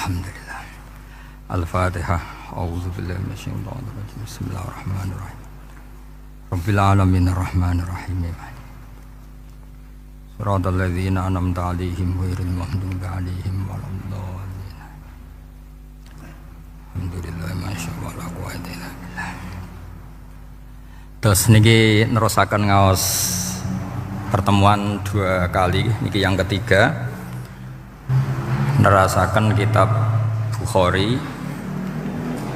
Alhamdulillah. Al-Fatihah. A'udzu billahi minasyaitonir rajim. Bismillahirrahmanirrahim. Rabbil alamin arrahmanir rahim. Shiratal ladzina an'amta 'alaihim ghairil maghdubi 'alaihim waladdallin. Alhamdulillah masyaallah la quwwata illa billah. Terus niki nerusaken ngaos pertemuan dua kali, niki yang ketiga. Nerasakan kitab Bukhari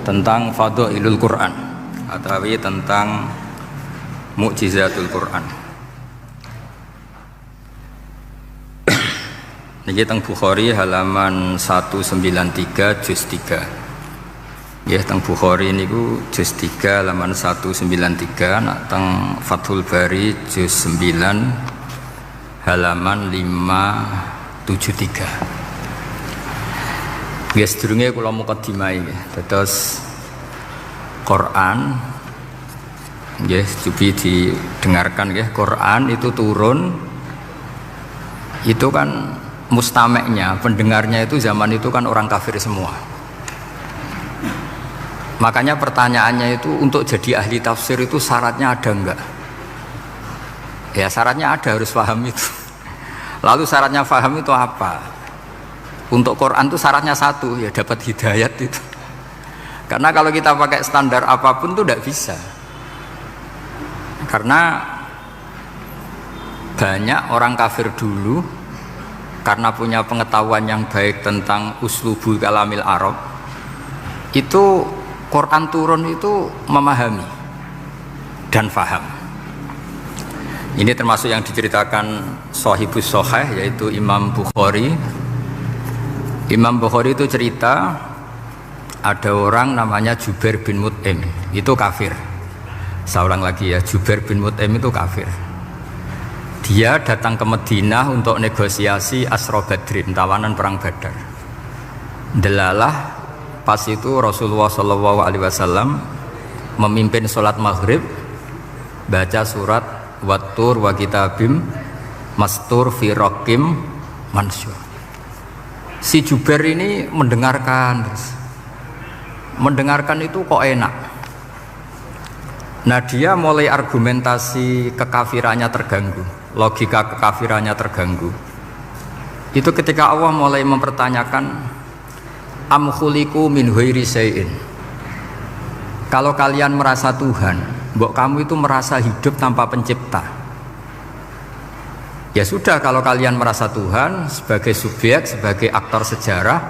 tentang Fadhailul Quran atau tentang Mukjizatul Quran. Niki teng Bukhari halaman 193 juz 3. Ya teng Bukhari niku juz 3 halaman 193, nak teng Fathul Bari juz 9 halaman 573. Nggih sedurunge kula mukadimah nggih. Dados Quran nggih cobi didengarkan nggih. Quran itu turun itu kan mustameknya, pendengarnya itu zaman itu kan orang kafir semua. Makanya pertanyaannya itu untuk jadi ahli tafsir itu syaratnya ada enggak? Ya syaratnya ada, harus paham itu. Lalu syaratnya paham itu apa? Untuk Quran itu syaratnya satu, ya dapat hidayat itu. Karena kalau kita pakai standar apapun itu tidak bisa. Karena banyak orang kafir dulu karena punya pengetahuan yang baik tentang uslubul kalamil Arab, itu Quran turun itu memahami dan faham. Ini termasuk yang diceritakan Shahibus Shahih, yaitu Imam Bukhari. Imam Bukhari itu cerita ada orang namanya Jubair bin Mut'im, itu kafir. Saya ulang lagi ya, Jubair bin Mut'im itu kafir. Dia datang ke Madinah untuk negosiasi Asra Badrin, tawanan perang Badar. Delalah pas itu Rasulullah SAW memimpin sholat maghrib, baca surat Wattur wa kitabim mastur fi raqim mansyur. Si Jubair ini mendengarkan itu kok enak. Nah dia mulai argumentasi kekafirannya terganggu, logika kekafirannya terganggu. Itu ketika Allah mulai mempertanyakan am khuliqu min ghairi syai'in. Kalau kalian merasa Tuhan, mbok kamu itu merasa hidup tanpa pencipta. Ya sudah, kalau kalian merasa Tuhan sebagai subjek, sebagai aktor sejarah,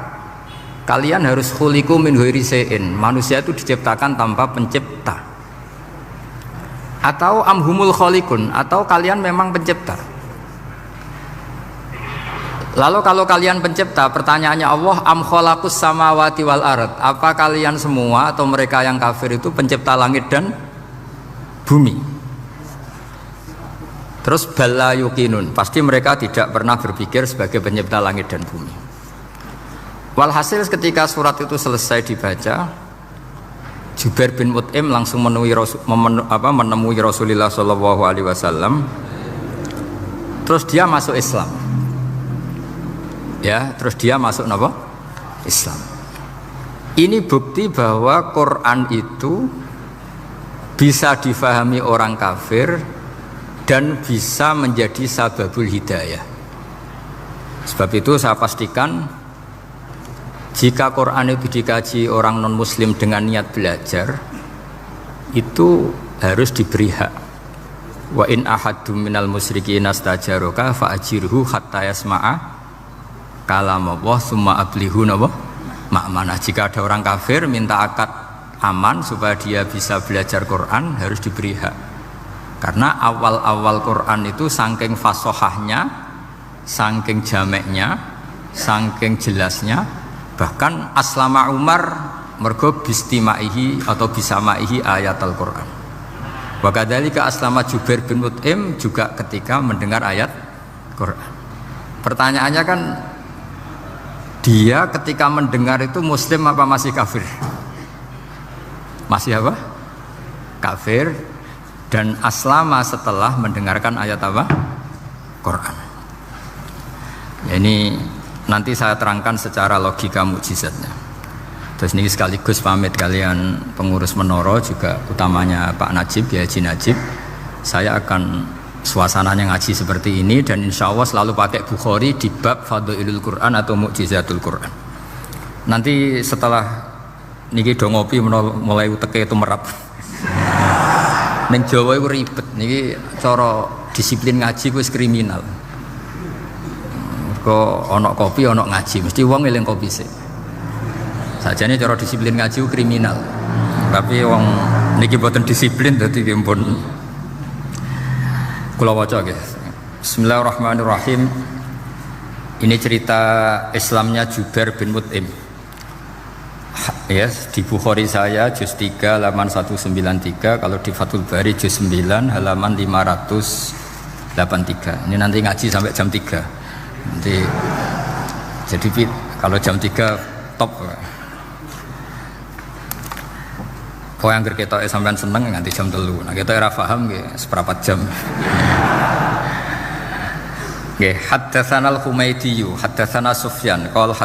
kalian harus khuliqu min ghairi syai'in. Manusia itu diciptakan tanpa pencipta. Atau amhumul khaliqun, atau kalian memang pencipta. Lalu kalau kalian pencipta, pertanyaannya Allah, am khalaqus samawati wal ard, apa kalian semua atau mereka yang kafir itu pencipta langit dan bumi? Terus bala yuqinun, pasti mereka tidak pernah berpikir sebagai pencipta langit dan bumi. Walhasil ketika surat itu selesai dibaca, Jubair bin Mut'im langsung menemui Rasulullah SAW. Terus dia masuk Islam. Ya, terus dia masuk apa? Islam. Ini bukti bahwa Quran itu bisa difahami orang kafir dan bisa menjadi sababul hidayah. Sebab itu saya pastikan jika Quran itu dikaji orang non muslim dengan niat belajar, itu harus diberi hak. Wa in ahadum minal musyrikin astajaroka fa'ajirhu hatta yasma'a kalamullah summa ablihu ma'manah. Jika ada orang kafir minta akad aman supaya dia bisa belajar Quran, harus diberi hak. Karena awal-awal Quran itu saking fasohahnya, saking jameknya, saking jelasnya, bahkan aslama Umar mergo bistimaihi atau bisamaihi ayat Al-Quran. Wa kadzalika aslama Jubair bin Mut'im juga ketika mendengar ayat Quran. Pertanyaannya kan, dia ketika mendengar itu muslim apa masih kafir? Masih apa? Kafir. Dan aslama setelah mendengarkan ayat apa? Quran. Ya, ini nanti saya terangkan secara logika mukjizatnya. Terus ini sekaligus pamit kalian pengurus menara juga utamanya Pak Najib, ya Haji Najib. Saya akan suasananya ngaji seperti ini dan insya Allah selalu pakai Bukhari di bab Fadhailul Quran atau Mukjizatul Quran. Nanti setelah niki do ngopi mulai uteke itu merap. Ning Jawa iku ribet niki cara disiplin ngaji ku wis kriminal. Kok ana kopi ana ngaji mesti wong eling kopi sik. Sajane cara disiplin ngaji ku kriminal. Tapi wong niki boten disiplin dadi pun kula waca nggih. Bismillahirrahmanirrahim. Ini cerita Islamnya Jubair bin Mut'im. Ya, di Bukhari saya juz 3 halaman 193, kalau di Fathul Bari juz 9 halaman 583. Ini nanti ngaji sampai jam 3. Nanti jadi kalau jam 3 top. Kau yang kita sampean seneng nanti jam 3. Nah, kita ora paham nggih seperempat jam. Nggih, haddatsana al-Humaydi, haddatsana Sufyan, qala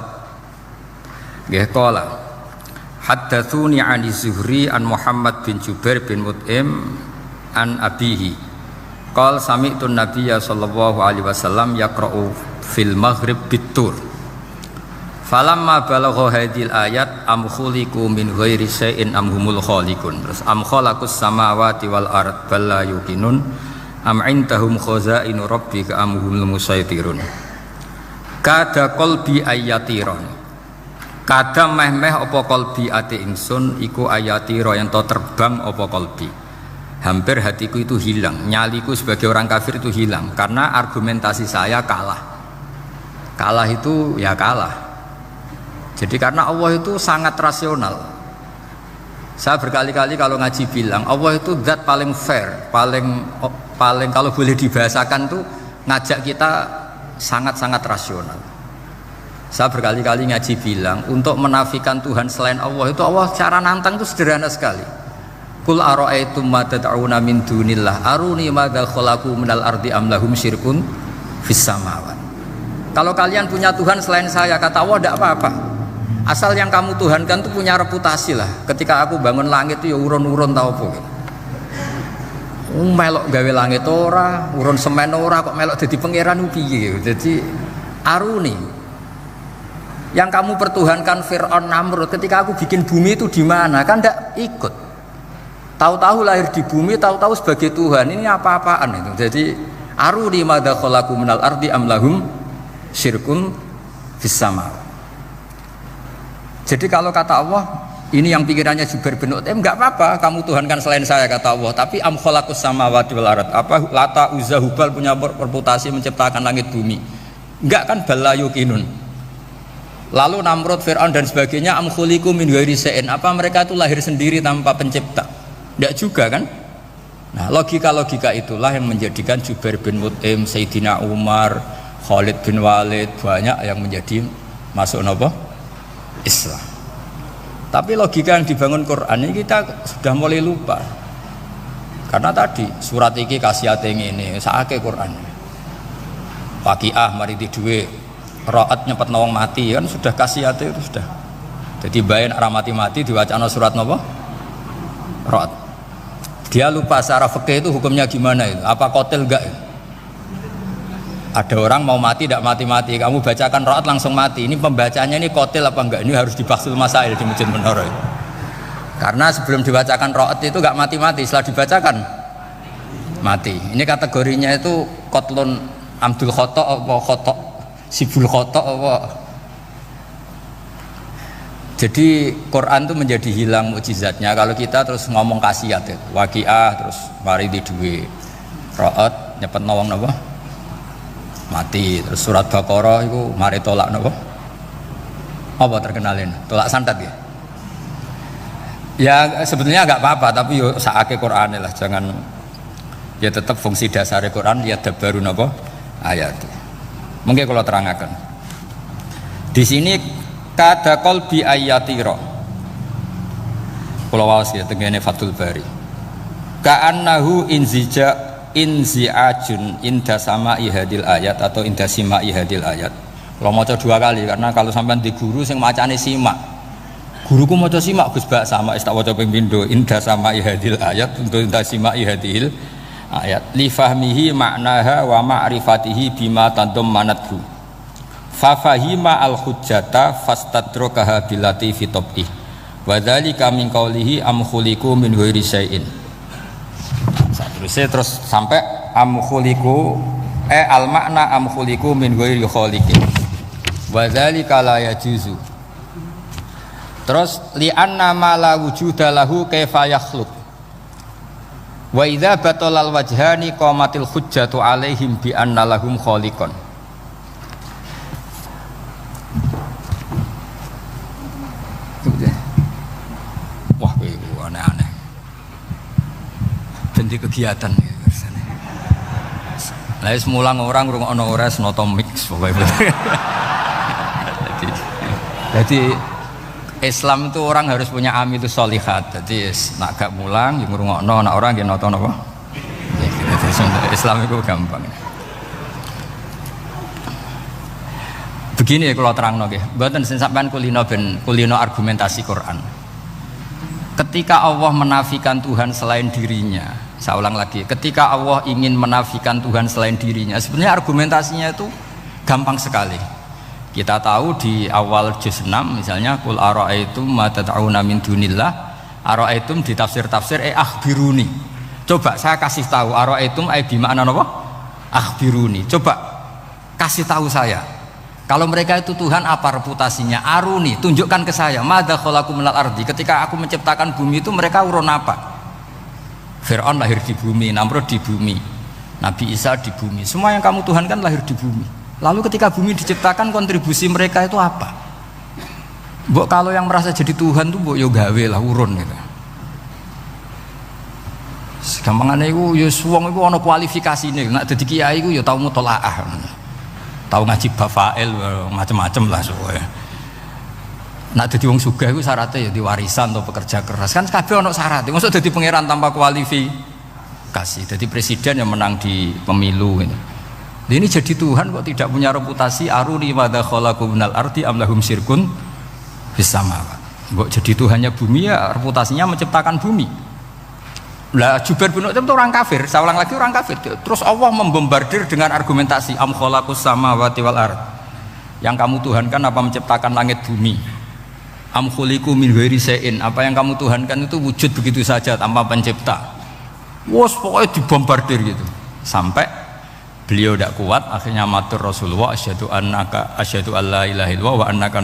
qala haddatsuni 'ani Zuhri an Muhammad bin Jubair bin Mut'im an abihi. Qala sami'tu an-nabiyya sallallahu alaihi wasallam yaqra'u fil maghrib bit-tur. Falamma balagha hadhil ayat am khuliqu min ghairi syai'in am humul khaliqun. Terus am khalaqus samawati wal ard bal la yuqinun am indahum khazainu rabbika am humul musaytirun. Kada qalbi ayatiron. Kada meh-meh apa qalbi ati ingsun iku ayatiro yang to terbang apa qalbi. Hampir hatiku itu hilang, nyaliku sebagai orang kafir itu hilang karena argumentasi saya kalah. Kalah itu ya kalah. Jadi karena Allah itu sangat rasional. Saya berkali-kali kalau ngaji bilang Allah itu zat paling fair, paling kalau boleh dibahasakan tuh ngajak kita sangat-sangat rasional. Saya berkali-kali ngaji bilang untuk menafikan Tuhan selain Allah itu Allah cara nantang itu sederhana sekali. Qul ara'aytum ma tad'una min dunillah aruni madza khalaqu minal ardi am lahum syirkun fis samawat. Kalau kalian punya Tuhan selain saya, kata Allah tidak apa-apa. Asal yang kamu tuhankan itu punya reputasi lah. Ketika aku bangun langit itu ya urun-urun tau apa. Melok gawe langit ora, urun semen ora kok melok jadi pangeran piye. Jadi aruni. Yang kamu pertuhankan Fir'aun Namrud ketika aku bikin bumi itu di mana? Kan tidak ikut. Tahu-tahu lahir di bumi, tahu-tahu sebagai Tuhan. Ini apa-apaan itu. Jadi aruni madza khalaqu minal ardi am lahum syirkun fis sama. Jadi kalau kata Allah, ini yang pikirannya Jubair bin Mut'im, enggak apa-apa kamu tuhankan selain saya kata Allah, tapi am khalaqus samawati wal ard. Apa Lata Uzza Hubal punya reputasi menciptakan langit bumi? Enggak kan balayukinun. Lalu Namrud, Fir'aun dan sebagainya am khuliqu min ghairi syai'in. Apa mereka itu lahir sendiri tanpa pencipta? Enggak juga kan? Nah, logika-logika itulah yang menjadikan Jubair bin Mut'im, Sayyidina Umar, Khalid bin Walid banyak yang menjadi masuk apa? Islam. Tapi logika yang dibangun Quran ini kita sudah mulai lupa. Karena tadi surat iki kasihate ngene, sakake Quran. Waqiah mari duwe, Ra'at nyepet wong mati kan sudah kasihate itu sudah. Jadi bayan ora mati-mati diwacana surat napa? Ra'at. Dia lupa secara fikih itu hukumnya gimana itu? Apa qatil enggak? Ada orang mau mati tidak mati-mati, kamu bacakan Ra'at langsung mati. Ini pembacanya ini qatil apa enggak? Ini harus dibahsul masail di Masjid Menara. Karena sebelum dibacakan Ra'at itu enggak mati-mati, setelah dibacakan mati. Ini kategorinya itu qatlun amdul khata apa khata sibul khata apa. Jadi Quran itu menjadi hilang mukjizatnya kalau kita terus ngomong khasiat ya. Waqiah terus mari di duwe Ra'at nyepet nawang napa? Mati. Terus surat Baqarah itu mari tolak napa? Apa terkenalin? Tolak santet ya? Ya sebetulnya enggak apa-apa tapi yo sakake Qur'ane lah, jangan ya tetap fungsi dasar Quran ya dabaru napa? Ayat. Mungkin kalau terangkan. Di sini kada qalbi ayatira. Kula waos ya tengene Fathul Bari. Ka'annahu inziajun inda sama'i hadil ayat atau inda sima'i hadil ayat Kalau maca 2 kali karena kalau sampean di guru sing macane simak. Guruku maca simak Gus Bak sama tak waca ping pindho inda sama ihadil ayat untuk inda simak ihadil ayat li fahmihi maknaha wa ma'rifatihi bima tadammanathu. Fa fahima al hujjata fastadrakaha bilati fi tabih. Wa dzalika min qaulihi am khuliqu min ghairi syai'in. Terus sampai am khuliqu al makna am khuliqu min ghairi khaliqin. Wa dzalika la yajuzu. Terus li anna ma la wujuda lahu kaifa yakhluq. Wa idza batalal wajhani qamatil hujjatu alaihim bi anna lahum khaliqan. Wah, itu aneh-aneh. Ganti kegiatan lah semulang orang ngrungokno ora senoto mix pokoke. Jadi Islam itu orang harus punya amil itu sholihat. Jadi nak gak mulang yang ngrungokno, nak orang nggih nonton apa? Islam itu gampang. Begini kalau terangno nggih, mboten sing sampean kulino argumentasi Quran. Ketika Allah menafikan Tuhan selain dirinya, saya ulang lagi, ketika Allah ingin menafikan Tuhan selain dirinya, sebenarnya argumentasinya itu gampang sekali. Kita tahu di awal juz 6 misalnya qul ara'aitum ma tad'una min dunillah, ara'aitum di tafsir-tafsir akhbiruni. Coba saya kasih tahu ara'aitum bi makna apa? Akhbiruni. Coba kasih tahu saya. Kalau mereka itu Tuhan apa reputasinya? Aruni, tunjukkan ke saya. Madza khalaqu minal ardi. Ketika aku menciptakan bumi itu mereka urun apa? Fir'aun lahir di bumi, Namrud di bumi, Nabi Isa di bumi. Semua yang kamu Tuhan kan lahir di bumi. Lalu ketika bumi diciptakan kontribusi mereka itu apa? Mbok kalau yang merasa jadi Tuhan tuh mbok yo gawe lah urun gitu. Gampangane iku yo wong iku ana kualifikasine. Nek dadi kiai iku yo tau mutolaah. Tau ngaji bafail macam-macam lah soe. Nek dadi wong sugih iku syaratnya ya diwarisan atau pekerja keras. Kan kabeh ana syarat. Mosok dadi pangeran tanpa kualifikasi. Dadi presiden yang menang di pemilu gitu. Ini jadi Tuhan kok tidak punya reputasi aruni madza khalaqu minal ardi am lahum syirkun fis samawat. Kok jadi Tuhannya bumi ya reputasinya menciptakan bumi. Lah Jubair bin Mut'im itu orang kafir, saya ulang lagi orang kafir. Terus Allah membombardir dengan argumentasi am khalaqus samawati wal ard. Yang kamu tuhankan apa menciptakan langit bumi? Am khuliqu min ghairi syai'in, apa yang kamu tuhankan itu wujud begitu saja tanpa pencipta. Wos pokoknya dibombardir gitu. Sampai beliau tidak kuat, akhirnya matur Rasulullah asyhadu alla ilaha illallah wa annaka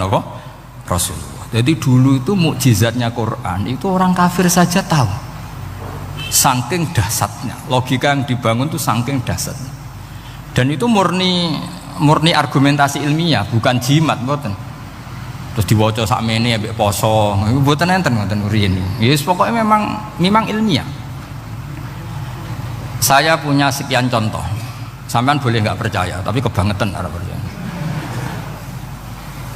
Rasulullah. Jadi dulu itu mukjizatnya Quran itu orang kafir saja tahu. Saking dahsyatnya, logika yang dibangun itu saking dahsyatnya. Dan itu murni argumentasi ilmiah, bukan jimat, mboten. Terus diwaca sakmene ambek poso, mboten enten riyen. Yes, pokoknya memang ilmiah. Saya punya sekian contoh. Sampean boleh nggak percaya, tapi kebangetan harap percaya.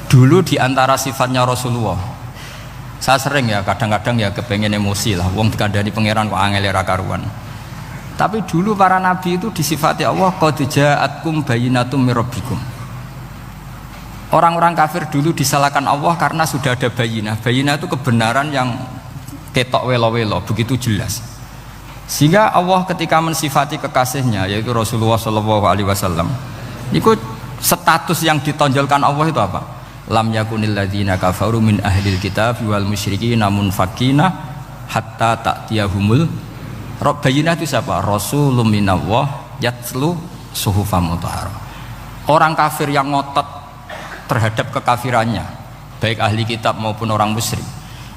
Dulu di antara sifatnya Rasulullah, saya sering ya kadang-kadang ya kepengen emosi lah, wong dikandani pangeran kok angel ra karuan. Tapi dulu para nabi itu disifati Allah qad ja'atkum bayyinatum mir rabbikum. Orang-orang kafir dulu disalahkan Allah karena sudah ada bayinah. Bayinah itu kebenaran yang ketok welo-welo, begitu jelas. Sehingga Allah ketika mensifati kekasihnya yaitu Rasulullah SAW, itu status yang ditonjolkan Allah itu apa? Lam yakunil ladzina kafaru min ahlil kitab wal musyrikin munfakina hatta ta'tiyahumul bayinah. Itu siapa? Rasulun minallah yatlu suhufam mutahharah. Orang kafir yang ngotot terhadap kekafirannya, baik ahli kitab maupun orang musyrik,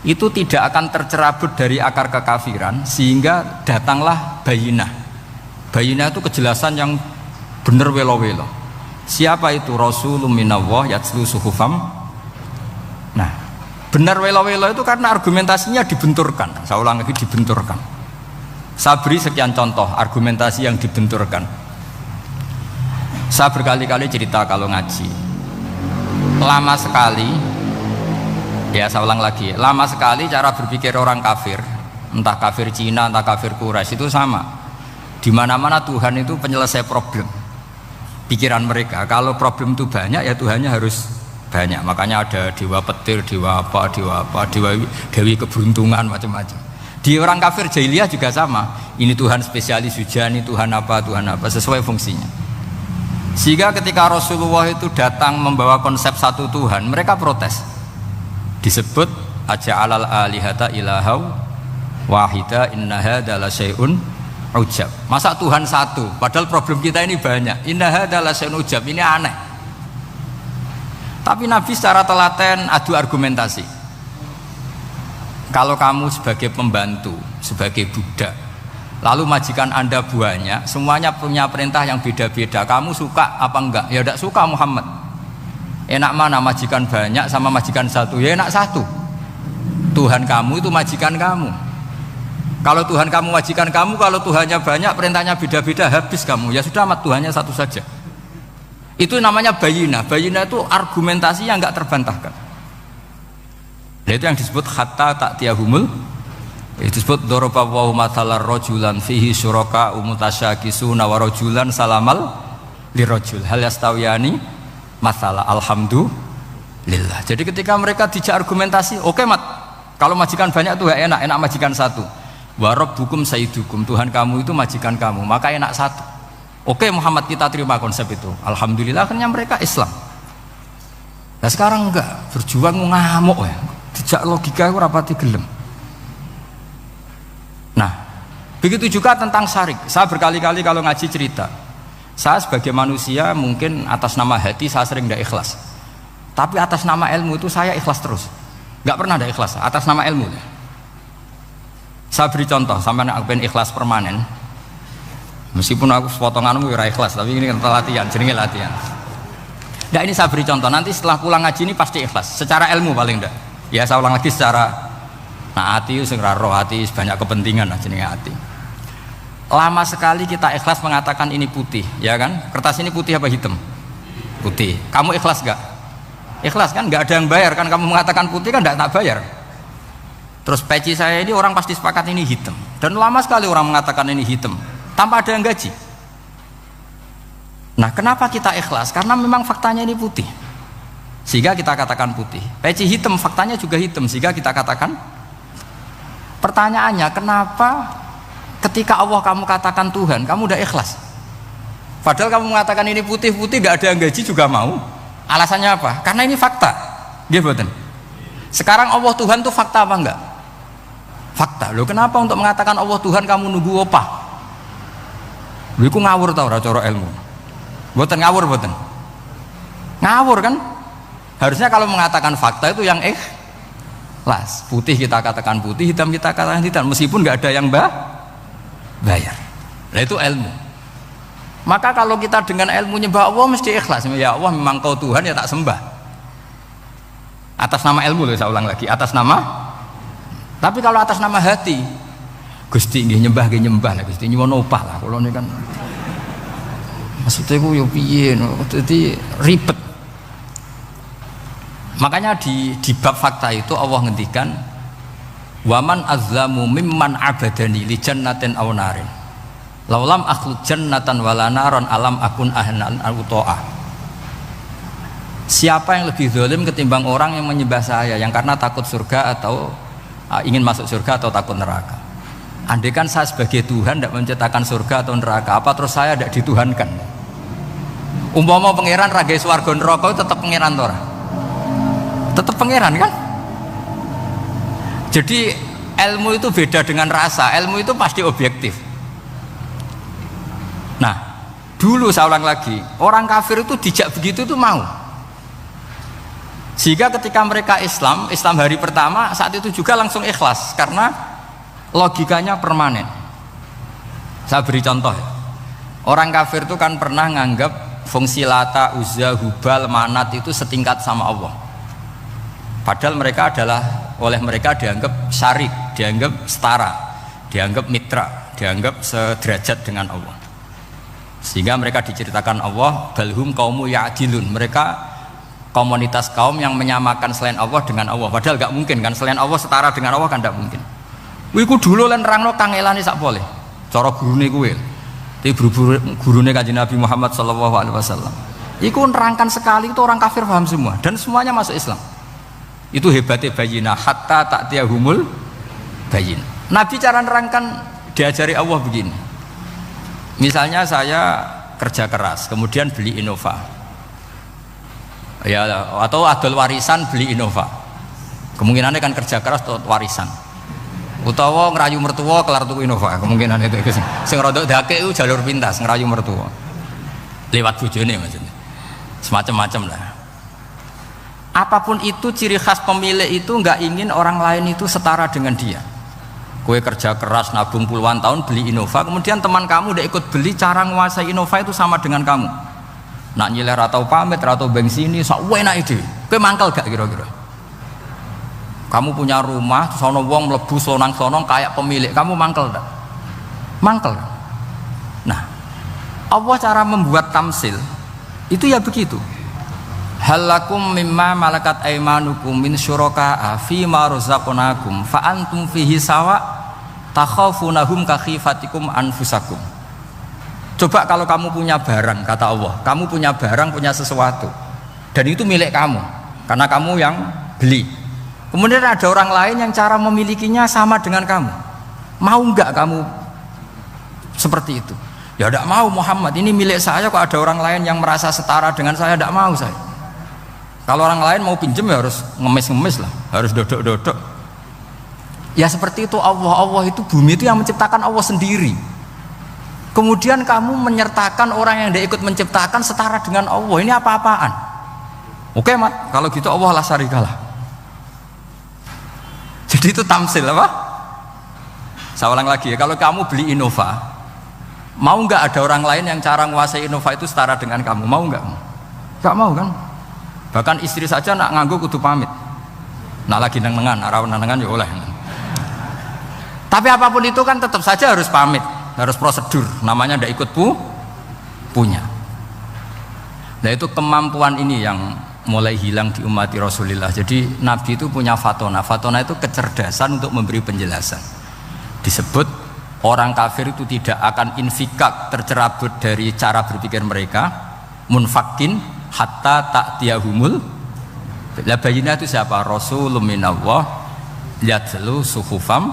itu tidak akan tercerabut dari akar kekafiran sehingga datanglah bayinah. Bayinah itu kejelasan yang benar welo-welo. Siapa itu? Rasulun minallah yatslu suhufam. Nah, benar welo-welo itu karena argumentasinya dibenturkan. Saya ulang lagi, dibenturkan. Saya beri sekian contoh argumentasi yang dibenturkan. Saya berkali-kali cerita kalau ngaji. Lama sekali, ya saya ulang lagi, lama sekali cara berpikir orang kafir, entah kafir Cina, entah kafir Quraisy itu sama. Di mana-mana Tuhan itu penyelesai problem. pikiran mereka. Kalau problem itu banyak, ya Tuhannya harus banyak. Makanya ada dewa petir, dewa apa, dewi keberuntungan, macam-macam. Di orang kafir jahiliyah juga sama. Ini Tuhan spesialis hujan, ini Tuhan apa, sesuai fungsinya. Sehingga ketika Rasulullah itu datang membawa konsep satu Tuhan, mereka protes. Disebut aja'alal alihata ilahau wahida inna hadza la syai'un ujab. Masa Tuhan satu, padahal problem kita ini banyak. Inna hadza la syai'un ujab, ini aneh. Tapi Nabi secara telaten adu argumentasi. Kalau kamu sebagai pembantu, sebagai budak, lalu majikan Anda banyak, semuanya punya perintah yang beda-beda. Kamu suka apa enggak? Ya tidak suka Muhammad. Enak mana majikan banyak sama majikan satu? Ya enak satu. Tuhan kamu itu majikan kamu. Kalau Tuhan kamu majikan kamu, kalau Tuhannya banyak, perintahnya beda-beda, habis kamu. Ya sudah, amat Tuhannya satu saja. Itu namanya bayinah. Bayinah itu argumentasi yang enggak terbantahkan. Nah, itu yang disebut hatta ta'tiyahumul, itu disebut daraba Allahu mathalan rajulan fihi syuraka mutasyakisuna wa rajulan salamal lirajul hal yastawiyani mathala alhamdulillah. Jadi ketika mereka dijak argumentasi, oke mat, kalau majikan banyak itu enak majikan satu. Wa rabbukum sayyidukum, Tuhan kamu itu majikan kamu, maka enak satu. Oke Muhammad, kita terima konsep itu. Alhamdulillah akhirnya mereka Islam. Nah sekarang enggak, berjuang ngamuk ya. Dijak logika itu rapati gelem. Nah, begitu juga tentang syarik. Saya berkali-kali kalau ngaji cerita, saya sebagai manusia mungkin atas nama hati saya sering tidak ikhlas, tapi atas nama ilmu itu saya ikhlas terus. Nggak pernah ada ikhlas atas nama ilmu. Saya beri contoh, sampai aku pengen ikhlas permanen, meskipun aku sepotonganmu ora ikhlas, tapi ini kan latihan, jenenge latihan. Nah ini saya beri contoh, nanti setelah pulang ngaji ini pasti ikhlas secara ilmu paling enggak. Ya saya ulang lagi secara hati segera roh hati banyak kepentingan lah jenenge hati. Lama sekali kita ikhlas mengatakan ini putih, ya kan? Kertas ini putih apa hitam? Putih. Kamu ikhlas gak? Ikhlas kan? Gak ada yang bayar kan? Kamu mengatakan putih kan tidak tak bayar. Terus peci saya ini orang pasti sepakat ini hitam. Dan lama sekali orang mengatakan ini hitam tanpa ada yang gaji. Nah kenapa kita ikhlas? Karena memang faktanya ini putih, sehingga kita katakan putih. Peci hitam, faktanya juga hitam, sehingga kita katakan. Pertanyaannya, kenapa ketika Allah kamu katakan Tuhan, kamu udah ikhlas? Padahal kamu mengatakan ini putih-putih, gak ada yang gaji juga mau. Alasannya apa? Karena ini fakta. Dia betul. Sekarang Allah Tuhan itu fakta apa enggak? Fakta. Loh kenapa untuk mengatakan Allah Tuhan kamu nunggu opah? Loh itu ngawur tau cara ilmu. Betul ngawur betul. Ngawur kan? Harusnya kalau mengatakan fakta itu yang ikhlas. Putih kita katakan putih, hitam kita katakan hitam, meskipun nggak ada yang bayar. Nah itu ilmu. Maka kalau kita dengan ilmu nyembah Allah mesti ikhlas. Ya Allah memang kau Tuhan, ya tak sembah. Atas nama ilmu loh, saya ulang lagi, atas nama. Tapi kalau atas nama hati, Gusti nggih nyembah lah, Gusti nyuwun opah lah. Kalau ini kan maksudnya ku yo piye, jadi ribet. Makanya di bab fakta itu Allah ngendikan waman azlamu mimman abadani li jannatin aw narin laulam akhluq jannatan wala naron alam akun ahnan al-ta'ah. Siapa yang lebih zalim ketimbang orang yang menyembah saya yang karena takut surga atau ingin masuk surga atau takut neraka? Andai kan saya sebagai Tuhan tidak menciptakan surga atau neraka, apa terus saya tidak dituhankan? Umpama pangeran ragai swarga neraka tetap pangeran tora? Tetap pangeran kan? Jadi ilmu itu beda dengan rasa. Ilmu itu pasti objektif. Nah, dulu saya ulang lagi, orang kafir itu dijak begitu itu mau. Sehingga ketika mereka Islam hari pertama saat itu juga langsung ikhlas karena logikanya permanen. Saya beri contoh ya. Orang kafir itu kan pernah nganggap fungsi Lata, Uzza, Hubal, Manat itu setingkat sama Allah. Padahal mereka oleh mereka dianggap syarik, dianggap setara, dianggap mitra, dianggap sederajat dengan Allah. Sehingga mereka diceritakan Allah balhum qaumu ya'dilun, mereka komunitas kaum yang menyamakan selain Allah dengan Allah. Padahal gak mungkin kan, selain Allah setara dengan Allah kan gak mungkin. Iku dulu lan nerangno kangelane sak boleh. Cara gurune kuwi. Tapi gurune Kanjeng Nabi Muhammad sallallahu alaihi wasallam. Iku nerangkan sekali itu orang kafir paham semua dan semuanya masuk Islam. Itu hebatnya bayina hatta ta'tiyahumul bayin. Nabi cara nerangkan diajari Allah begini. Misalnya saya kerja keras, kemudian beli Innova. Ya, atau adol warisan beli Innova. Kemungkinannya kan kerja keras atau warisan. Utawa ngerayu mertua kelar tuku Innova, kemungkinan itu sing rodok dake itu jalur pintas ngerayu mertua lewat bojone maksudnya semacam-macam lah. Apapun itu ciri khas pemilik itu nggak ingin orang lain itu setara dengan dia. Kue kerja keras nabung puluhan tahun beli Innova, kemudian teman kamu udah ikut beli, cara nguasai Innova itu sama dengan kamu. Nak nyiler atau pamit atau bensin ini sak enak ide. Kue mangkel gak kira-kira? Kamu punya rumah, sono wong mlebu sonang-sonong kayak pemilik, kamu mangkel tak? Mangkel. Nah, Allah cara membuat tamsil itu ya begitu. Halakum mimma malakat aimanukum min syuraka'a fi ma razaqnakum fa antum fihi sawa takhafunahum ka khifatikum anfusakum. Coba kalau kamu punya barang, kata Allah, kamu punya barang, punya sesuatu dan itu milik kamu karena kamu yang beli. Kemudian ada orang lain yang cara memilikinya sama dengan kamu. Mau nggak kamu seperti itu? Ya tidak mau Muhammad, ini milik saya kok ada orang lain yang merasa setara dengan saya, tidak mau saya. Kalau orang lain mau pinjem ya harus ngemis-ngemis lah, harus dodok-dodok. Ya seperti itu Allah itu bumi itu yang menciptakan Allah sendiri. Kemudian kamu menyertakan orang yang dia ikut menciptakan setara dengan Allah, ini apa-apaan? Oke Mat, kalau gitu Allah la syarikalah. Jadi itu tamsil apa? Saya ulang lagi ya, kalau kamu beli Innova, mau nggak ada orang lain yang cara menguasai Innova itu setara dengan kamu? Mau nggak? Nggak mau kan? Bahkan istri saja nak nganggo kudu pamit. Nak lagi nengan, arah nengan ya oleh. Tapi apapun itu kan tetap saja harus pamit, harus prosedur. Namanya ndak ikut punya. Nah itu kemampuan ini yang mulai hilang di umat Rasulullah. Jadi Nabi itu punya fatona. Fatona itu kecerdasan untuk memberi penjelasan. Disebut orang kafir itu tidak akan infikak, tercerabut dari cara berpikir mereka, munfakin hatta ta'tiyahumul. La bayina itu siapa? Rasulun minallah yatlu suhufam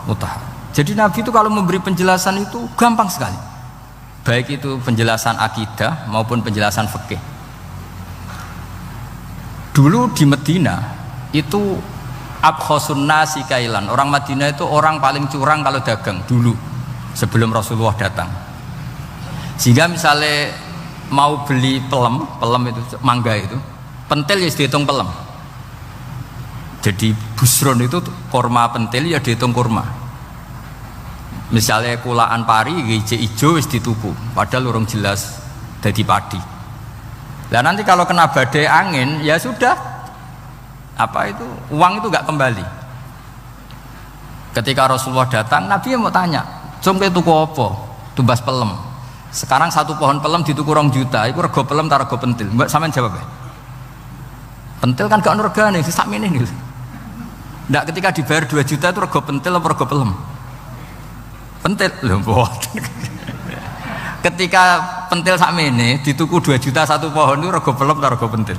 mutahhar. Jadi Nabi itu kalau memberi penjelasan itu gampang sekali. Baik itu penjelasan akidah maupun penjelasan fikih. Dulu di Medina itu abkhosun nasi kailan, orang Madinah itu orang paling curang kalau dagang dulu sebelum Rasulullah datang. Sehingga misalnya mau beli pelem itu mangga itu pentil ya dihitung pelem. Jadi busron itu korma pentil ya dihitung kurma. Misalnya kulaan pari hijau wis dituku padahal urung jelas dadi padi. Nah nanti kalau kena badai angin ya sudah, apa itu uang itu nggak kembali. Ketika Rasulullah datang, Nabi mau tanya, "Cung tuku apa?" Tumbas pelem. Sekarang satu pohon pelem dituku 2 juta, itu rego pelem tar rego pentil. Mbak sampean jawab ya. Pentil kan gak ono regane, sakmene niku. Ndak ketika dibayar 2 juta itu rego pentil apa rego pelem? Pentil lho mboten. Ketika pentil sakmene dituku 2 juta satu pohon itu rego pelem atau rego pentil?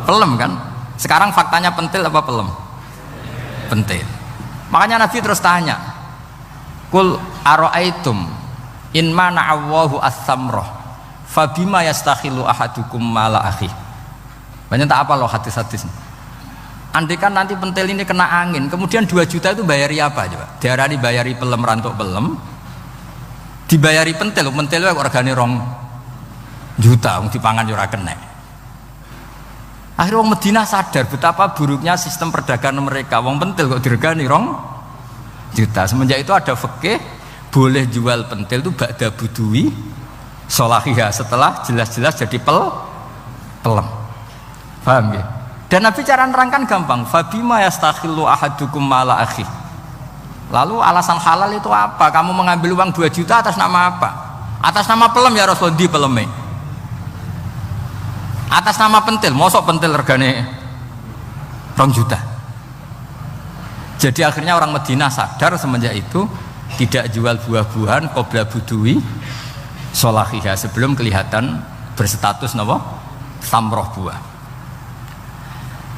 Pelem kan? Sekarang faktanya pentil apa pelem? Pentil. Makanya Nabi terus tanya, "Kul ara'aitum in mana'allahu as-samrah fabima yastakhilu ahadukum mala akhi." Banyak tak apa loh hadis-hadis. Andai kan nanti pentil ini kena angin, kemudian 2 juta itu bayari apa coba? Diarani bayari pelem rantuk pelem, dibayari pentil itu regane 2 juta wong dipangan yo ora kena. Akhirnya wong Madinah sadar betapa buruknya sistem perdagangan mereka. Wong pentil kok diregani 2 juta. Semenjak itu ada fikih boleh jual pentil itu ba'da budui sholahiyah, setelah jelas-jelas jadi pelem. Paham ya? Dan Nabi cara nerangkan gampang, fabima yastakhillu ahadukum mala akhi. Lalu alasan halal itu apa? Kamu mengambil uang 2 juta atas nama apa? Atas nama pelem ya Rasul, di peleme. Atas nama pentil, mosok pentil regane 2 juta. Jadi akhirnya orang Madinah sadar semenjak itu tidak jual buah-buahan qobla budui Solahiha, sebelum kelihatan berstatus napa? Samroh buah.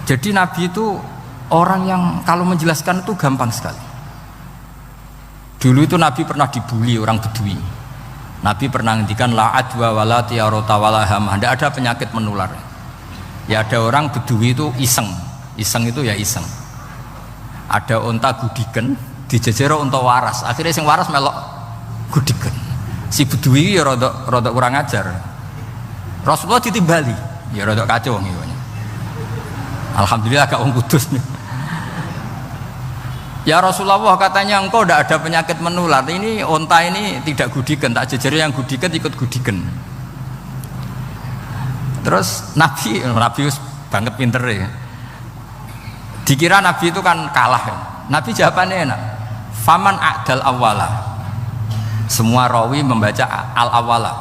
Jadi Nabi itu orang yang kalau menjelaskan itu gampang sekali. Dulu itu Nabi pernah dibully orang Bedui. Nabi pernah ngendikan la adwa wala tiarota wala hamah, tidak ada penyakit menular. Ya ada orang Bedui itu iseng itu ya iseng. Ada unta gudiken, dijejero unta waras. Akhirnya sing waras melok gudiken. Si Bedui ya rodok kurang ajar. Rasulullah ditimbali, ya rodok kacau ngene. Alhamdulillah gak wong kudus. Ya Rasulullah, katanya engkau tidak ada penyakit menular. Ini unta ini tidak gudiken, tak jejeri yang gudiken ikut gudiken. Terus Nabi banget pinter ya. Dikira Nabi itu kan kalah ya. Nabi jawabannya enak. Faman a'dal awala. Semua rawi membaca al awala.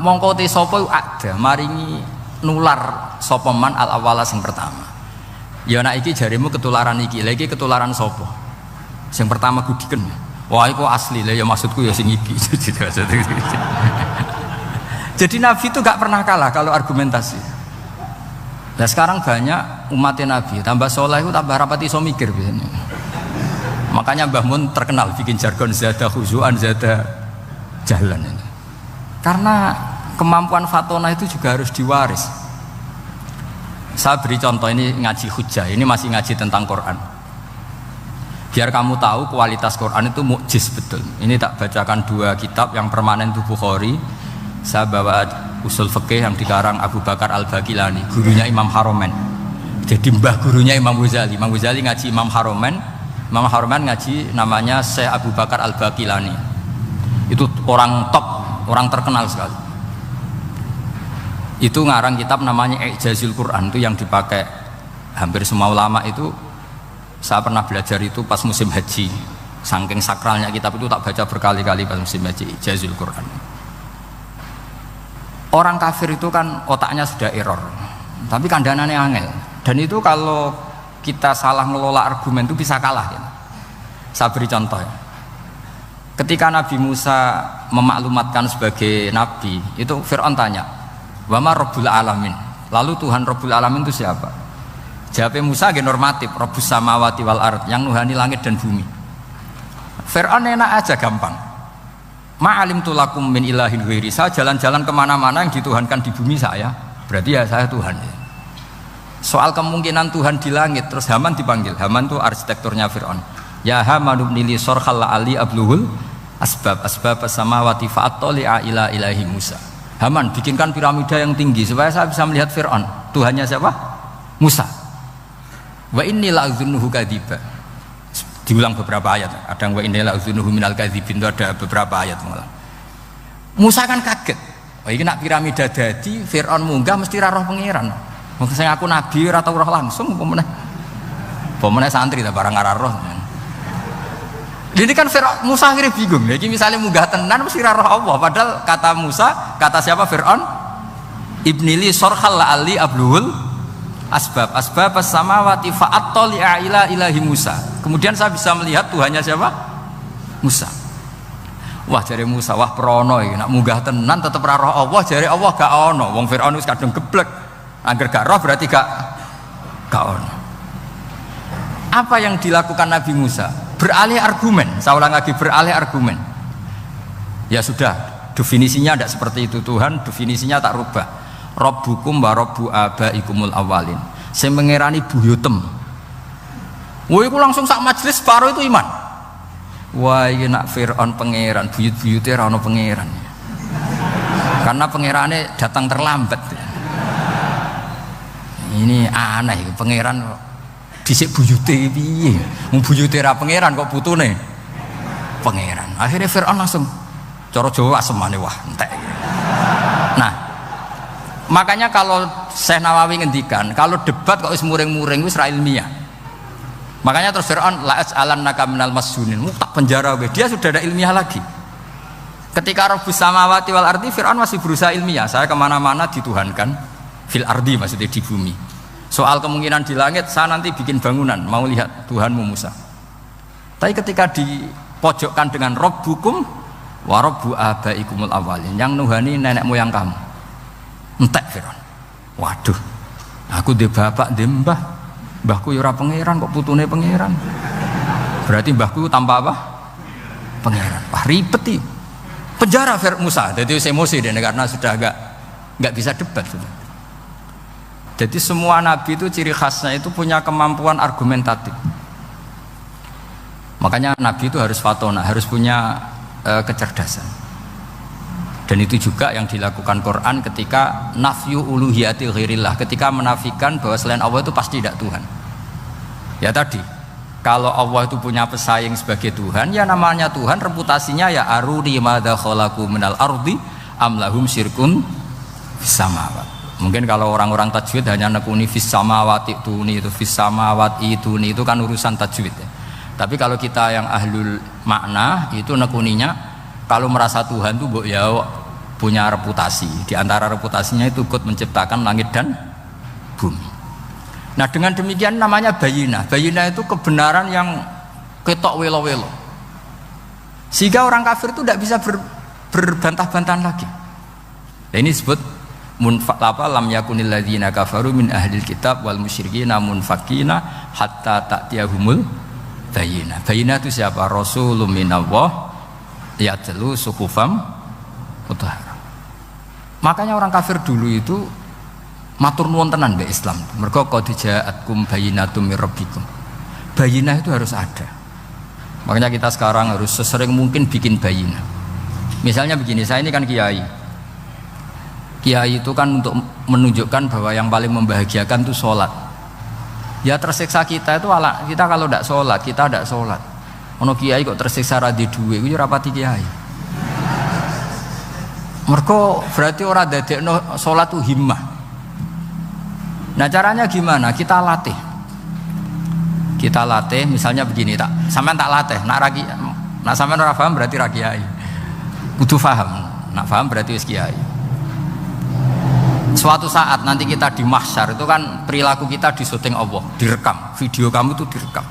Mongko te sapa ada maringi nular sapa man al awala sing pertama. Ya nak iki jarimu ketularan iki, lagi ketularan sapa? Sing pertama gudiken. Wah iku asli lah ya, maksudku ya sing iki. Jadi Nabi itu gak pernah kalah kalau argumentasi. Nah sekarang banyak umatnya Nabi tambah soleh itu tambah rapati iso mikir biasanya. Makanya Mbah Mun terkenal bikin jargon zada khuzuan zada jalan ini. Karena kemampuan fatona itu juga harus diwaris. Saya beri contoh, ini ngaji hujjah, ini masih ngaji tentang Quran. Biar kamu tahu kualitas Quran itu mukjiz betul. Ini tak bacakan dua kitab, yang permanen itu Bukhari. Saya bawa usul fikih yang dikarang Abu Bakar Al-Baqilani, gurunya Imam Haromen. Jadi mbah gurunya Imam Ghazali. Imam Ghazali ngaji Imam Haromen, Imam Haromen ngaji namanya Syekh Abu Bakar Al-Baqilani. Itu orang top, orang terkenal sekali. Itu ngarang kitab namanya I'jazul Quran, itu yang dipakai hampir semua ulama itu. Saya pernah belajar itu pas musim haji, saking sakralnya kitab itu tak baca berkali-kali pas musim haji, I'jazul Quran. Orang kafir itu kan otaknya sudah error, tapi kandanannya angel, dan itu kalau kita salah ngelola argumen itu bisa kalah ya. Saya beri contoh ya. Ketika Nabi Musa memaklumatkan sebagai nabi, itu Fir'aun tanya, wama Rabbul Alamin, lalu Tuhan Rabbul Alamin itu siapa? Jawabnya Musa ge normatif, Rabbus samawati wal ard, yang nuhani langit dan bumi. Fir'aun enak aja, gampang. Ma'alim tulakum min ilahin ghairi, saya jalan-jalan kemana-mana yang dituhankan di bumi saya, berarti ya saya Tuhan ya. Soal kemungkinan Tuhan di langit, terus Haman dipanggil. Haman itu arsitekturnya Fir'aun. Ya Haman ibnili sorkhal ali abluhul asbab as-samawati fa'attali'a ila ilahi Musa. Haman bikinkan piramida yang tinggi supaya saya bisa melihat Fir'aun. Tuhannya siapa? Musa. Wa inni la'udzunuhu kadziba. Diulang beberapa ayat. Ada wa inni la'udzunuhu minal kadzibin, itu ada beberapa ayat malah. Musa kan kaget. Oh ini nak piramida dadi Fir'aun munggah mesti ra roh pangeran. Mungkin saya aku nabi ora tau roh langsung pemenang santri ta barang ora roh. Ini kan Fir'aun, Musa akhirnya bingung. Jadi misalnya munggah tenan mesti ra roh Allah, padahal kata Musa, kata siapa Fir'aun? Ibnili sorkhal ali abluhul asbab as-samawati fa'attali'a ila ilahi Musa. Kemudian saya bisa melihat Tuhannya siapa? Musa. Wah jare Musa, wah prono iki nak munggah tenan tetep ra roh Allah, jare Allah gak ono. Wong Fir'aun wis kadung geblek. Angger gak roh berarti gak ono. Apa yang dilakukan Nabi Musa? Beralih argumen, saya ulang lagi, beralih argumen. Ya sudah, definisinya tidak seperti itu Tuhan, definisinya tak rubah. Rabbukum wa rabbu abaikumul awalin. Saya mengerani buyutem. Wah, itu langsung sak majelis baru itu iman. Wah, ini nak Fir'aun pangeran, buyut-buyutnya rano pangeran. Karena pangerannya datang terlambat. Ini aneh, pangeran. Dhisik buyute piye? Wong buyute ra pangeran kok putune pangeran. Akhirnya Fir'aun langsung cara Jawa asemane wah entek. Nah, makanya kalau Syekh Nawawi ngendikan, kalau debat kok wis muring-muring wis ra ilmiah. Makanya terus Fir'aun la as'alannaka minal masjunin, tak penjara we. Dia sudah ada ilmiah lagi. Ketika Rabbus samawati wal ardi, Fir'aun masih berusaha ilmiah. Saya kemana-mana dituhankan fil ardi, maksudnya di bumi. Soal kemungkinan di langit, saya nanti bikin bangunan, mau lihat Tuhanmu Musa. Tapi ketika dipojokkan dengan Rabbukum wa rabbu abaikumul awwalin, yang nuhani nenek moyang kamu. Entek Firaun. Waduh, aku di bapak di mbahku ya ora pangeran kok putune pangeran. Berarti mbahku tanpa apa? Pangeran. Wah ribet iki. Penjara Musa. Jadi emosi deh karena sudah nggak bisa debat sudah. Jadi semua nabi itu ciri khasnya itu punya kemampuan argumentatif. Makanya nabi itu harus fatona, harus punya kecerdasan. Dan itu juga yang dilakukan Quran ketika nafyu uluhiyati ghairillah, ketika menafikan bahwa selain Allah itu pasti tidak Tuhan. Ya tadi, kalau Allah itu punya pesaing sebagai Tuhan, ya namanya Tuhan, reputasinya ya aruni madza khalaqu minal ardi am lahum syirkun fis samawat. Mungkin kalau orang-orang tajwid hanya nekuni fis samawati tuni, itu fis samawati tuni, itu kan urusan tajwid ya. Tapi kalau kita yang ahlul makna itu nekuninya kalau merasa Tuhan itu ya punya reputasi. Di antara reputasinya itu ikut menciptakan langit dan bumi. Nah dengan demikian namanya bayinah. Bayinah itu kebenaran yang ketok welo-welo. Sehingga orang kafir itu tidak bisa berbantah-bantahan lagi. Nah, ini disebut lam yakunil ladzina kafaru min ahlil kitab wal musyrikina munfakina hatta ta'tiyahumul bayinah. Bayinah itu siapa? Rasulun minallah yatlu suhufam mutahharah. Makanya orang kafir dulu itu matur nuwun tenan mbek Islam. Mergo qad ja'atkum bayyinatum mir rabbikum. Bayinah itu harus ada. Makanya kita sekarang harus sesering mungkin bikin bayinah. Misalnya begini, saya ini kan kiai. Kiai itu kan untuk menunjukkan bahwa yang paling membahagiakan itu sholat. Ya tersiksa kita itu kita kalau tidak sholat, kita tidak sholat. Ono kiai kok tersiksa ra di duwe, iku ora pati kiai. Mergo berarti ora dadekno sholat itu himmah. Nah caranya gimana? Kita latih. Kita latih misalnya begini tak, sampean tak latih, nak sampean ora paham berarti ra kiai. Kudu paham, nak paham berarti wis kiai. Suatu saat nanti kita di mahsyar itu kan perilaku kita disyuting Allah, direkam, video kamu itu direkam.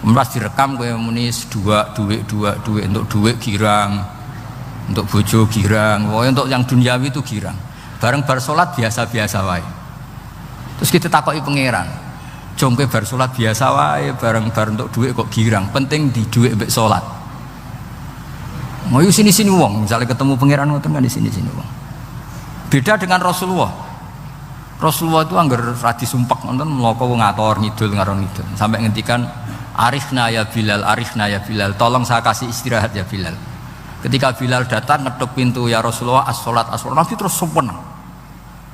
Pas direkam kowe muni duit untuk duit girang, untuk bojo girang, untuk yang duniawi itu girang. Bareng bar salat biasa-biasa wae. Terus kita takoki pangeran, jongke bar salat biasa wae, bareng bar untuk duit kok girang. Penting di duit mbek salat. Mau sini-sini wong, misalnya ketemu pangeran ngoten kan di sini-sini wong. Beda dengan Rasulullah. Rasulullah itu anggar radi sumpek nonton mloko ngator ngidul ngaron ngidul sampai ngendikan arifna ya Bilal, tolong saya kasih istirahat ya Bilal. Ketika Bilal datang ngetuk pintu, ya Rasulullah as-sholat, Nabi terus seneng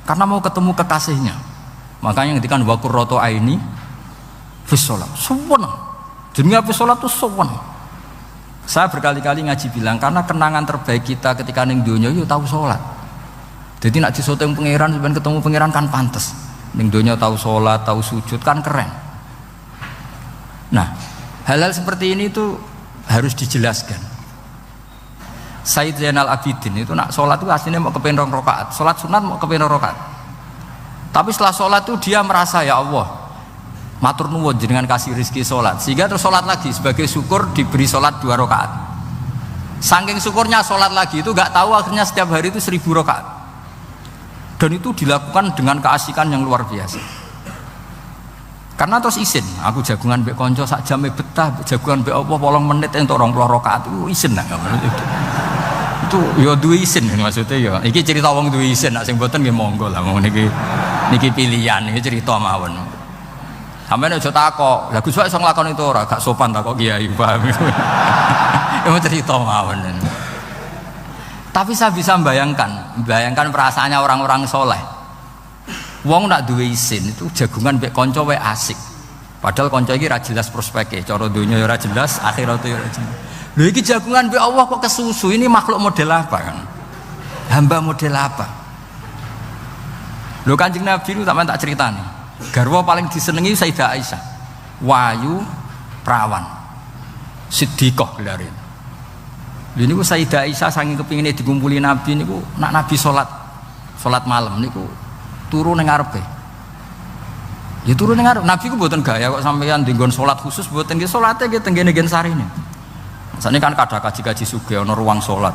karena mau ketemu kekasihnya. Makanya ngendikan wa qurratu aini fis shalah, seneng. Jenenge fis shalah itu seneng. Saya berkali-kali ngaji bilang karena kenangan terbaik kita ketika ning donya yo tahu sholat. Jadi nak disoteng pangeran, sebenarnya ketemu pangeran kan pantas. Ning donya tahu sholat, tahu sujud kan keren. Nah, hal-hal seperti ini itu harus dijelaskan. Sayyid Zainal Abidin itu nak sholat itu aslinya mau kepengen 2 rakaat, sholat sunat mau kepengen 2 rakaat. Tapi setelah sholat itu dia merasa ya Allah, matur nuwun jenengan kasih rezeki sholat, sehingga terus sholat lagi sebagai syukur diberi sholat 2 rakaat. Saking syukurnya sholat lagi itu gak tahu akhirnya setiap hari itu 1000 rakaat. Dan itu dilakukan dengan keasikan yang luar biasa. Karena terus isin, aku jagungan mbek kanca sak jame betah, jagungan mbek apa 8 menit entuk 20 rakaat itu isin lah. Itu ya duwe isin maksudnya ya. Iki cerita wong duwe isin, nek sing mboten nggih monggo lah niki pilihan, iki cerita mawon. Sampeyan aja takok, lha Gus wae iso nglakoni itu ora, gak sopan takok kiai, paham. Itu cerita mawon. Tapi saya bisa bayangkan perasaannya orang-orang soleh. Wong nak duwe isin itu jagungan mbek kanca wae asik. Padahal kanca iki ra jelas prospeke, cara donya ya ora jelas, akhirat ya ora jelas. Lho iki jagungan mbek Allah kok kesusu, ini makhluk model apa kan? Hamba model apa? Lho Kanjeng Nabi itu tak ceritani. Garwa paling disenengi Sayyidah Aisyah. Wayu perawan. Siddiqah gelare. Ini ku Sayyidah Aisyah saking kepinginnya dikumpuli Nabi niku nak Nabi sholat malam niku turun ning ngarepe. Ya turun ning ngarep. Nabi ku mboten gaya kok sampeyan dinggon sholat khusus mboten nggih salate nggih tenggene gen sarine. Sane kan kadang kaji-kaji sugih ana ruang salat.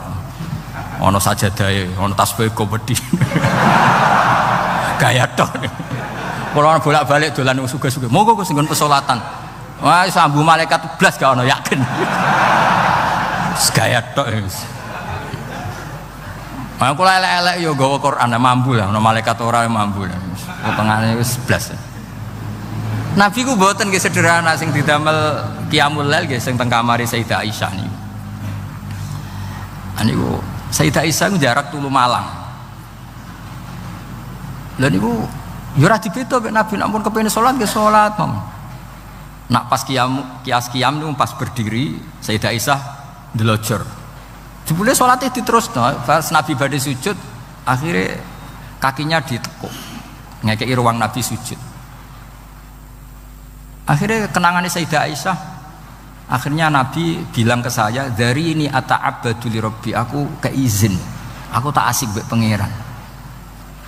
Ana sajadahe, ana tasbih komedi. Gaya tok. Kalau bolak-balik dolan sugih-sugih. Monggo Gus nggon pesolatan. Wah, sambu malaikat blas gak ono yakin. Gaya tok wis. Aku elek-elek yo gawa Quran mampu lah, ono malaikat ora mampu lah. Potongane wis blas. Nabi ku mboten nggih sederhana sing didamel qiyamul lail nggih sing teng kamare Sayyidah Aisyah niku. Niku Sayyidah Aisyah ku jarak tulu Malang. Lha niku yo ora dibeda mek Nabi nek pun kepengin salat nggih salat, Mam. Nak pas qiyam niku pas berdiri Sayyidah Aisyah ndelojor. Jebule salate diterusno, pas Nabi badhe sujud akhirnya kakinya ditekuk. Ngekeki ruang Nabi sujud. Akhirnya kenangannya Sayyidah Aisyah, akhirnya Nabi bilang ke saya, dari ini ata'abbadu li rabbi, aku keizin, aku tak asik mbek pangeran.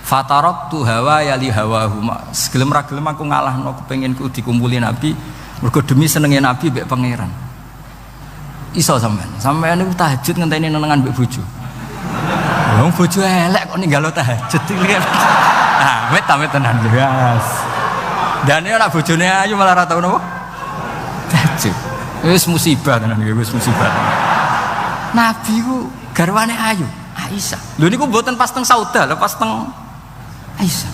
Fataraktu hawa ya li hawahu, segelem ra gelem aku ngalahno kepenginku dikumpuli Nabi, mergo demi senenge Nabi mbek pangeran. Iso sampean niku tahajud ngenteni nenengan mbek bojo. Wong bojo elek kok ninggalo tahajud iki. Ah, wet tenan guys. Dan ini anak bojone ayu malah ora tau napa? Tahajud. Wis musibah tenan iki, wis musibah. Nabi ku garwane ayu, Aisyah. Lho niku mboten pas teng Sauda, lho pas teng Aisyah.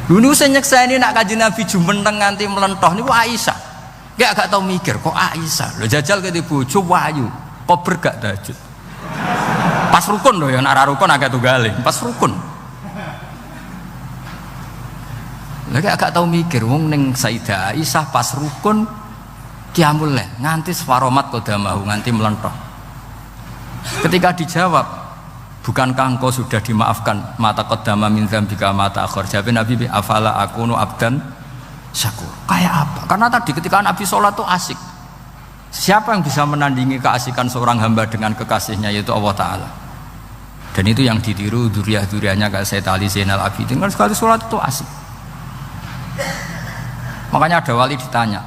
Lho niku sing nyekseni nak Kanjeng Nabi jumenteng nganti mlentoh niku Aisyah. Gak agak tau mikir kok Aisyah. Lho jajal ke bojo wayu, kober gak tahajud. Pas rukun lho ya, nek ora rukun agak tunggale, pas rukun. Lagi agak tahu mikir, wong neng Sayyidah Aisyah pas rukun qiyamul lail nganti swaromat qadamahu nganti melentok. Ketika dijawab, bukankah engkau sudah dimaafkan mata qadama min dzambika mata akhir? Jawab Nabi, afala akunu abdan syakur. Kayak apa? Karena tadi ketika Nabi sholat tuh asik. Siapa yang bisa menandingi keasikan seorang hamba dengan kekasihnya, yaitu Allah Ta'ala. Dan itu yang ditiru duriah-duriahnya kayak Sayyid Ali Zainal Abidin. Kan sekali sholat itu asik. Makanya ada wali ditanya,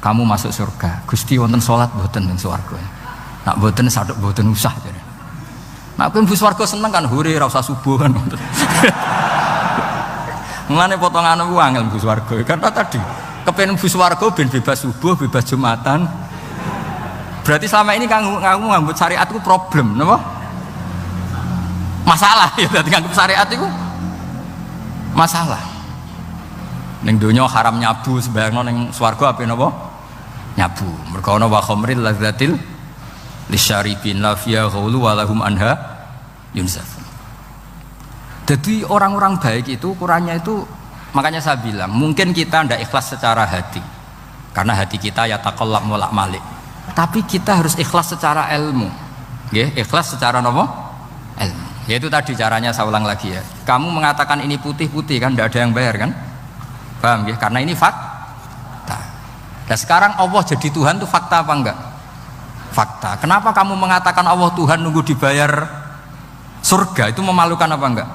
kamu masuk surga, Gusti wonten sholat boten ning swarga. Nak boten saduk boten usah jare. Nak kowe mlebu swarga seneng kan hure ora usah subuh kan. Mulane potongan ku angel mlebu swarga. Karena tadi kepen mlebu swarga ben bebas subuh, bebas Jumatan. Berarti selama ini kamu ngambut syariat ku problem, napa? Masalah ya dadi nganggep syariat iku masalah. Ning donya haram nyabu, sebayangno ning swarga ape napa? Nyabu. Mergo ana wa khamril lazzatil lisyaribin la fiya ghulu wa lahum anha yunzafun. Jadi orang-orang baik itu ukurannya itu, makanya saya bilang mungkin kita ndak ikhlas secara hati. Karena hati kita ya taqallab molak malik. Tapi kita harus ikhlas secara ilmu. Nggih, ikhlas secara napa? Ilmu. Yaitu tadi caranya saya ulang lagi ya. Kamu mengatakan ini putih-putih kan ndak ada yang bayar kan? Paham ya? Karena ini fakta. Dan sekarang Allah jadi Tuhan itu fakta apa enggak? Fakta. Kenapa kamu mengatakan Allah Tuhan nunggu dibayar surga? Itu memalukan apa enggak?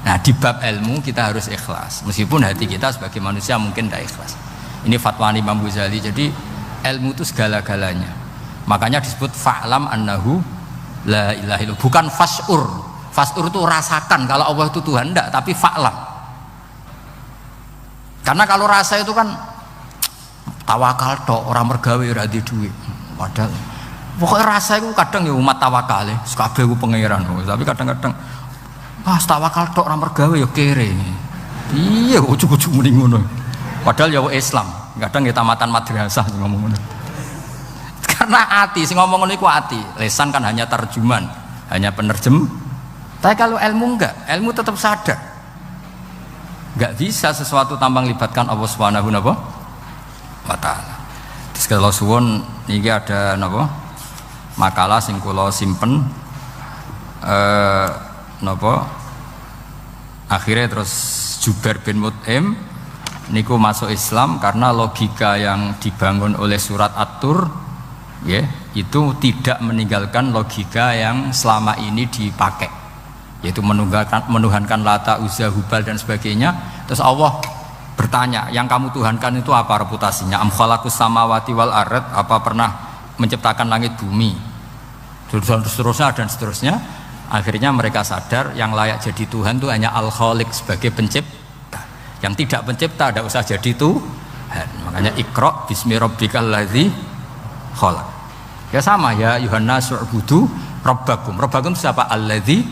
Nah di bab ilmu kita harus ikhlas. Meskipun hati kita sebagai manusia mungkin tidak ikhlas. Ini fatwa Imam Ghazali. Jadi ilmu itu segala-galanya. Makanya disebut fa'lam annahu la ilaha illallah. Bukan fas'ur. Fas'ur itu rasakan kalau Allah itu Tuhan, enggak, tapi fa'lam. Karena kalau rasa itu kan tawakal tok, orang mergawe ora di duit. Padahal pokoknya rasa itu kadang ya umat tawakal ya, kabeh ku pangeran. Tapi kadang-kadang tawakal tok orang mergawe ya kere. Iya ujug-ujug muni ngono. Padahal ya Islam, kadang ya tamatan madrasah ngomong ngono. Karena hati sing ngomong ngono iku hati. Lesan kan hanya terjemahan, hanya penerjem. Tapi kalau ilmu enggak, ilmu tetap sadar. Gak bisa sesuatu tanpa melibatkan Allah Subhanahu wa ta'ala. Terus kalau suwun ini ada napa? Makalah sing kula simpen napa? Akhirnya terus Jubair bin Mut'im niku masuk Islam karena logika yang dibangun oleh surat At-Tur ya, itu tidak meninggalkan logika yang selama ini dipakai, yaitu menuhankan Lata, Uzza, Hubal dan sebagainya. Terus Allah bertanya, yang kamu tuhankan itu apa reputasinya? Am khalaqus samawati wal ard, apa pernah menciptakan langit bumi? Seterusnya dan seterusnya. Akhirnya mereka sadar yang layak jadi Tuhan itu hanya Al-Khaliq sebagai pencipta. Yang tidak pencipta tidak usah jadi Tuhan. Makanya Iqra bismi rabbikal ladzi khalaq. Ya sama ya Yuhannas u'budu rabbakum. Rabbakum siapa? Alladzi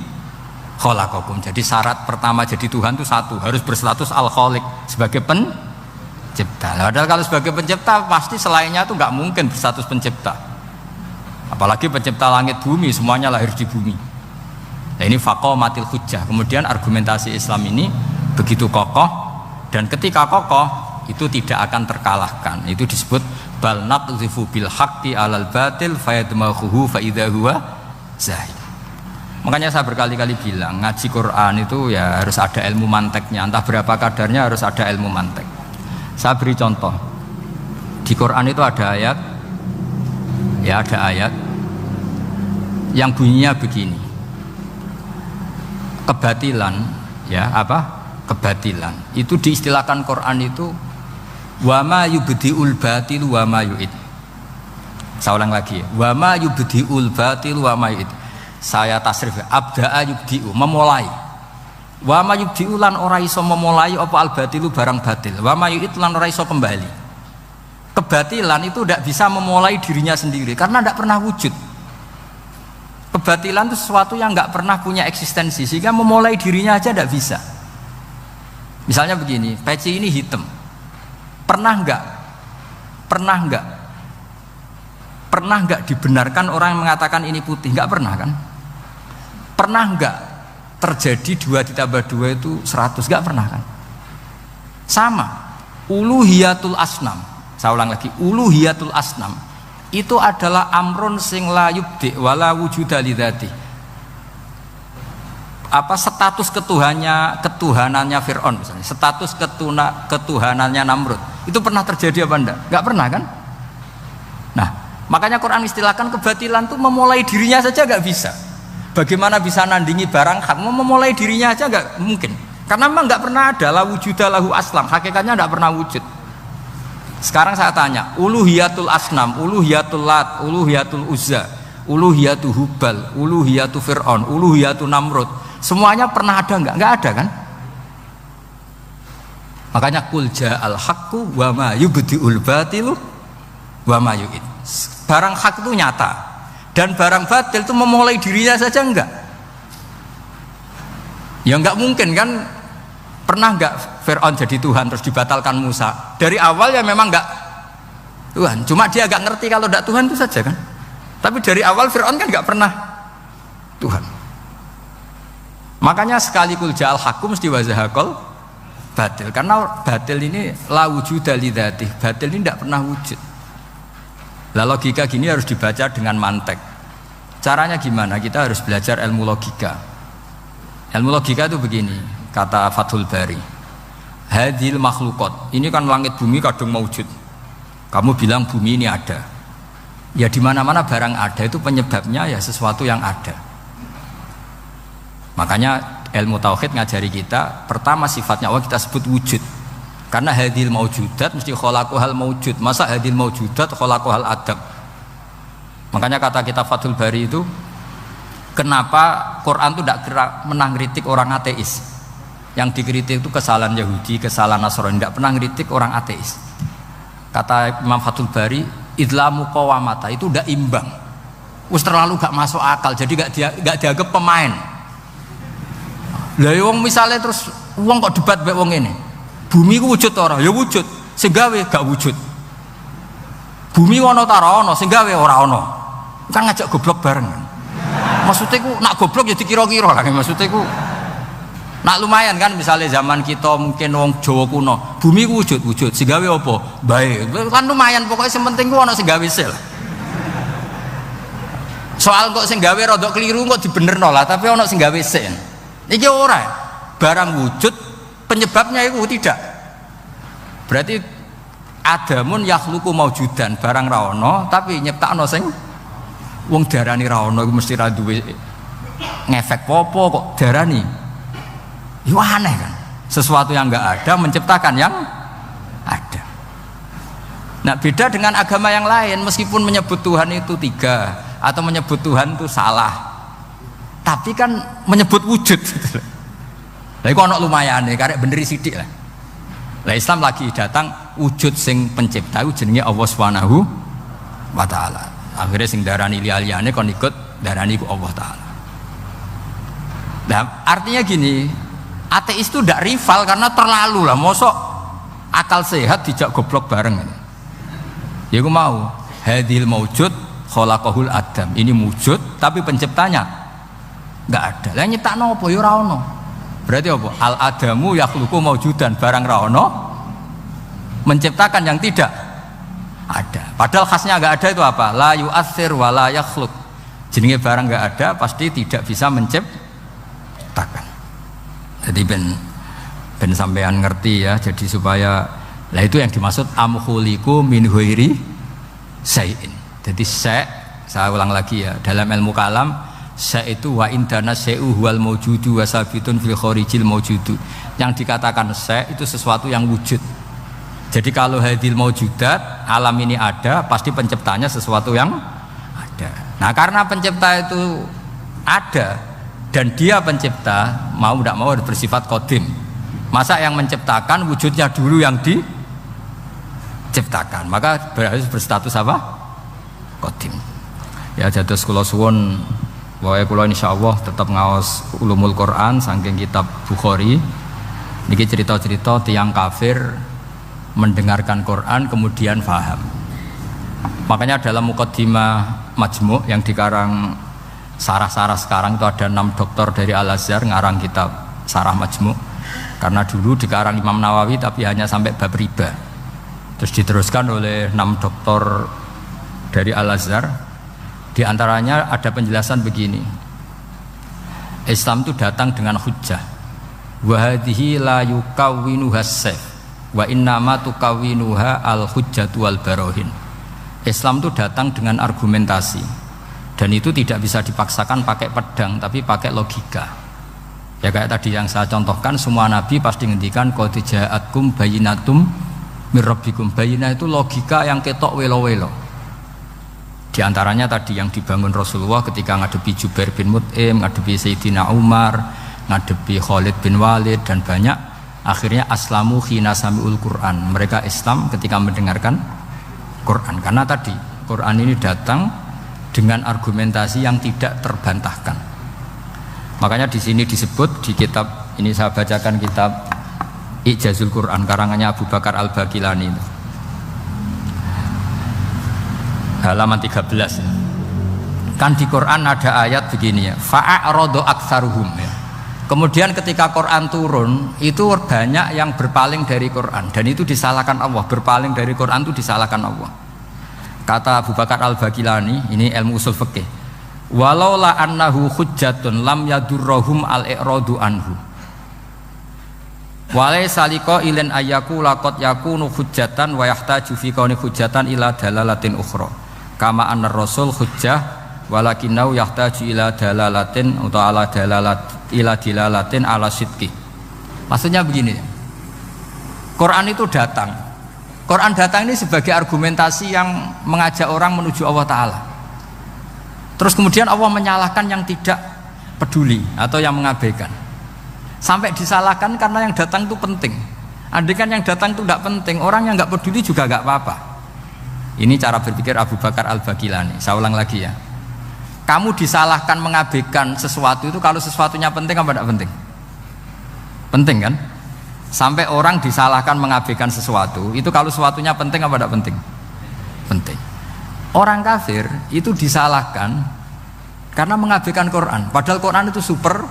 khalaqakum. Jadi syarat pertama jadi Tuhan itu satu, harus berstatus Al-Khaliq sebagai pencipta. Padahal kalau sebagai pencipta pasti selainnya itu nggak mungkin berstatus pencipta. Apalagi pencipta langit bumi, semuanya lahir di bumi. Nah ini faqamatil hujjah. Kemudian argumentasi Islam ini begitu kokoh, dan ketika kokoh itu tidak akan terkalahkan. Itu disebut bal naqdhifu bil haqqi 'alal batil fayadmaghuhu fa idza huwa zahid. Makanya saya berkali-kali bilang ngaji Quran itu ya harus ada ilmu manteknya, entah berapa kadarnya harus ada ilmu mantek. Saya beri contoh. Di Quran itu ada ayat, ya ada ayat yang bunyinya begini. Kebatilan, ya apa? Kebatilan. Itu diistilahkan Quran itu wa ma yubdiul batil wa ma yu'id. Saya ulang lagi. Wa ma yubdiul batil wa ma yu'id. Saya tasrif abda'a yubdi'u, memulai. Wa ma yubdi'u lan ora iso memulai apa al batilu barang batil. Wa ma yu'id lan ora iso kembali. Kebatilan itu tidak bisa memulai dirinya sendiri karena tidak pernah wujud. Kebatilan itu sesuatu yang nggak pernah punya eksistensi, sehingga memulai dirinya aja tidak bisa. Misalnya begini, peci ini hitam. Pernah nggak dibenarkan orang yang mengatakan ini putih? Nggak pernah kan? Pernah nggak terjadi 2 ditambah 2 itu 100? Nggak pernah kan? Sama uluhiyatul asnam, saya ulang lagi, uluhiyatul asnam itu adalah amrun sing la yubdi wala wujuda lidzati. Apa status ketuhanannya Fir'aun misalnya, status ketuhanannya Namrud itu pernah terjadi apa enggak? Nggak pernah kan? Nah, makanya Quran istilahkan kebatilan itu memulai dirinya saja nggak bisa. Bagaimana bisa nandingi barang hak? Memulai dirinya aja nggak mungkin. Karena memang nggak pernah ada la wujuda lahu aslam. Hakikatnya nggak pernah wujud. Sekarang saya tanya, uluhiyatul asnam, uluhiyatul lat, uluhiyatul uzza, uluhiyatul hubal, uluhiyatul fir'aun, uluhiyatul namrud, semuanya pernah ada nggak? Nggak ada kan? Makanya qul ja'al haqqu wa ma yubdi'ul batilu wa ma yu'id. Barang hak itu nyata, dan barang batil itu memulai dirinya saja enggak. Ya enggak mungkin kan. Pernah enggak Fir'aun jadi Tuhan terus dibatalkan Musa? Dari awal ya memang enggak Tuhan, cuma dia agak ngerti kalau enggak Tuhan itu saja kan. Tapi dari awal Fir'aun kan enggak pernah Tuhan. Makanya sekali kul ja'al haqqu mesti wazahakol batil, karena batil ini la wujuda lidzatih. Batil ini enggak pernah wujud. Lah logika gini harus dibaca dengan mantek. Caranya gimana? Kita harus belajar ilmu logika. Ilmu logika itu begini, kata Fathul Bari. Hadhil makhluqat. Ini kan langit bumi kadung maujud. Kamu bilang bumi ini ada. Ya di mana-mana barang ada itu penyebabnya ya sesuatu yang ada. Makanya ilmu tauhid ngajari kita, pertama sifatnya Allah kita sebut wujud. Karena hadil maujudat mesti khalaqohal maujud. Masa hadil maujudat khalaqohal adab? Makanya kata kita Fathul Bari itu, kenapa Quran itu tidak pernah ngeritik orang ateis? Yang dikritik itu kesalahan Yahudi, kesalahan Nasrani, tidak pernah ngeritik orang ateis. Kata Imam Fathul Bari, idlamu qawamata itu tidak imbang. Us terlalu gak masuk akal, jadi gak dianggap pemain. Lah wong misalnya terus wong kok debat mbek wong ini. Bumi ku wujud ora? Ya wujud. Sing gawe gak wujud. Bumi ono ta ora ono, sing gawe ora ono. Kan ngajak goblok bareng. Maksudnya ku nak goblok ya dikira-kira lah. Maksudnya ku nak lumayan kan misalnya zaman kita mungkin wong Jawa kuno. Bumi ku wujud. Sing gawe apa? Bae. Kan lumayan pokoknya sing penting ku ono sing gawe sel. Soal kok sing gawe rada keliru kok dibenerno lah, tapi ono sing gawe sel. Iki ora. Barang wujud penyebabnya itu tidak. Berarti adamun yakhluqu maujudan, barang ra ono tapi nyiptakno sing wong darani ra ono iku mesti ra duwe ngefek apa kok darani. Yo aneh kan. sesuatu yang enggak ada, menciptakan yang ada. Nah, beda dengan agama yang lain, meskipun menyebut Tuhan itu 3 atau menyebut Tuhan itu salah, tapi kan menyebut wujud. Lah iku ana lumayane, karek beneri sithik lah. Lah Islam lagi datang wujud sing pencipta jenenge Allah Subhanahu wa taala. Akhirnya sing darani liya-liyane kon ikut darani ku Allah taala. Nah, artinya gini, ateis itu tidak rival karena terlalu lah, mosok akal sehat dijak goblok bareng. Ya aku mau hadil maujud khalaqahul adam, ini wujud tapi penciptanya nggak ada. Lah nyiptakno apa ya ora ono. Berarti apa? Al adamu yakhluqu maujudan, barang ra ono menciptakan yang tidak ada. Padahal khasnya nggak ada itu apa? La yu'athir wa la yakhluq. Jenenge barang nggak ada pasti tidak bisa menciptakan. Jadi ben sampean ngerti ya, jadi supaya lah itu yang dimaksud amkhuliku min huiri sayin. Jadi saya ulang lagi ya, dalam ilmu kalam itu wa indana syai'u huwal maujudu wa sabitun fil kharijil maujudu. Yang dikatakan itu sesuatu yang wujud. Jadi kalau hadil maujudat, alam ini ada, pasti penciptanya sesuatu yang ada. Nah, karena pencipta itu ada dan dia pencipta, mau tidak mau bersifat qadim. Masa yang menciptakan wujudnya dulu yang diciptakan, maka harus berstatus apa? Qadim. Ya dados kula suwun wae kula insyaallah tetap ngaos ulumul Quran saking kitab Bukhari. Niki cerita-cerita tiyang kafir mendengarkan Quran kemudian faham. Makanya dalam muqaddimah Majmu' yang dikarang sarah-sarah sekarang itu ada 6 doktor dari Al-Azhar ngarang kitab Sarah Majmu'. Karena dulu dikarang Imam Nawawi tapi hanya sampai bab riba. Terus diteruskan oleh 6 doktor dari Al-Azhar. Di antaranya ada penjelasan begini. Islam itu datang dengan hujjah. Wa hadhihi la yukawwinuha as-sayf wa innama tukawwinuha al-hujjatu wal barohin. Islam itu datang dengan argumentasi. Dan itu tidak bisa dipaksakan pakai pedang, tapi pakai logika. Ya kayak tadi yang saya contohkan, semua nabi pasti ngendikan qad ja'atkum bayyinatum mir rabbikum. Bayyinah itu logika yang ketok welo-welo. Di antaranya tadi yang dibangun Rasulullah ketika ngadepi Jubair bin Mut'im, ngadepi Sayyidina Umar, ngadepi Khalid bin Walid dan banyak. Akhirnya aslamu khina sami'ul Quran. Mereka Islam ketika mendengarkan Quran. Karena tadi Quran ini datang dengan argumentasi yang tidak terbantahkan. Makanya di sini disebut di kitab ini, saya bacakan kitab Ijazul Quran karangannya Abu Bakar Al-Baqilani itu. Halaman 13 ya. Kan di Quran ada ayat begini ya, fa'aradu aktsaruhum ya. Kemudian ketika Quran turun itu banyak yang berpaling dari Quran dan itu disalahkan Allah. Berpaling dari Quran itu disalahkan Allah. Kata Abu Bakar Al-Baqilani, ini ilmu usul fikih, walau la annahu hujjatun lam yadurrohum al-i'radu anhu walai saliko ilen ayyaku lakot yakunu hujjatan wa yahtaju fi kauni hujjatan ila dalalatin ukhra kama anna rasul hujjah walakinau yahtaju ila dalalatin atau ala dalalat ila dilalatin ala sidqi. Maksudnya begini, Quran itu datang, Quran datang ini sebagai argumentasi yang mengajak orang menuju Allah Ta'ala. Terus kemudian Allah menyalahkan yang tidak peduli atau yang mengabaikan. Sampai disalahkan karena yang datang itu penting. Andai kan yang datang itu tidak penting, orang yang nggak peduli juga nggak apa-apa. Ini cara berpikir Abu Bakar Al-Baqilani. Saya ulang lagi ya. Kamu disalahkan mengabaikan sesuatu itu kalau sesuatunya penting apa tidak penting? Penting kan? Sampai orang disalahkan mengabaikan sesuatu itu kalau sesuatunya penting apa tidak penting? Penting. Orang kafir itu disalahkan karena mengabaikan Quran, padahal Quran itu super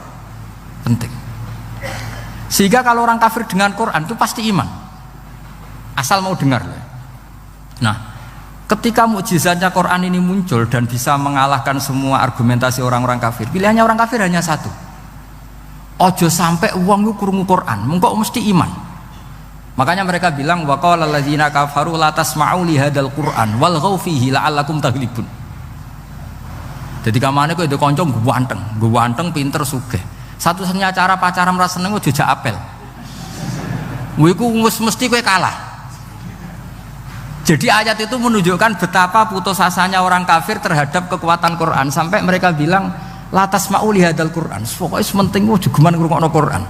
penting. Sehingga kalau orang kafir dengan Quran itu pasti iman, asal mau dengar. Nah, ketika mukjizatnya Quran ini muncul dan bisa mengalahkan semua argumentasi orang-orang kafir, pilihannya orang kafir hanya satu. Ojo sampai uang itu krungu Quran, mengko mesti iman. Makanya mereka bilang wa qala alladzina kafaru la tasma'u li hadzal Qur'an walghaw fihi la'allakum taghlibun. Jadi kamane kok itu kanca ganteng pinter sugih. Satu-satunya cara pacaran merasa seneng jejak apel. Iku mesti kowe kalah. Jadi ayat itu menunjukkan betapa putus asanya orang kafir terhadap kekuatan Quran sampai mereka bilang la tasma'u li hadzal Quran. Pokoke penting ku jogeman ngrungokno Quran.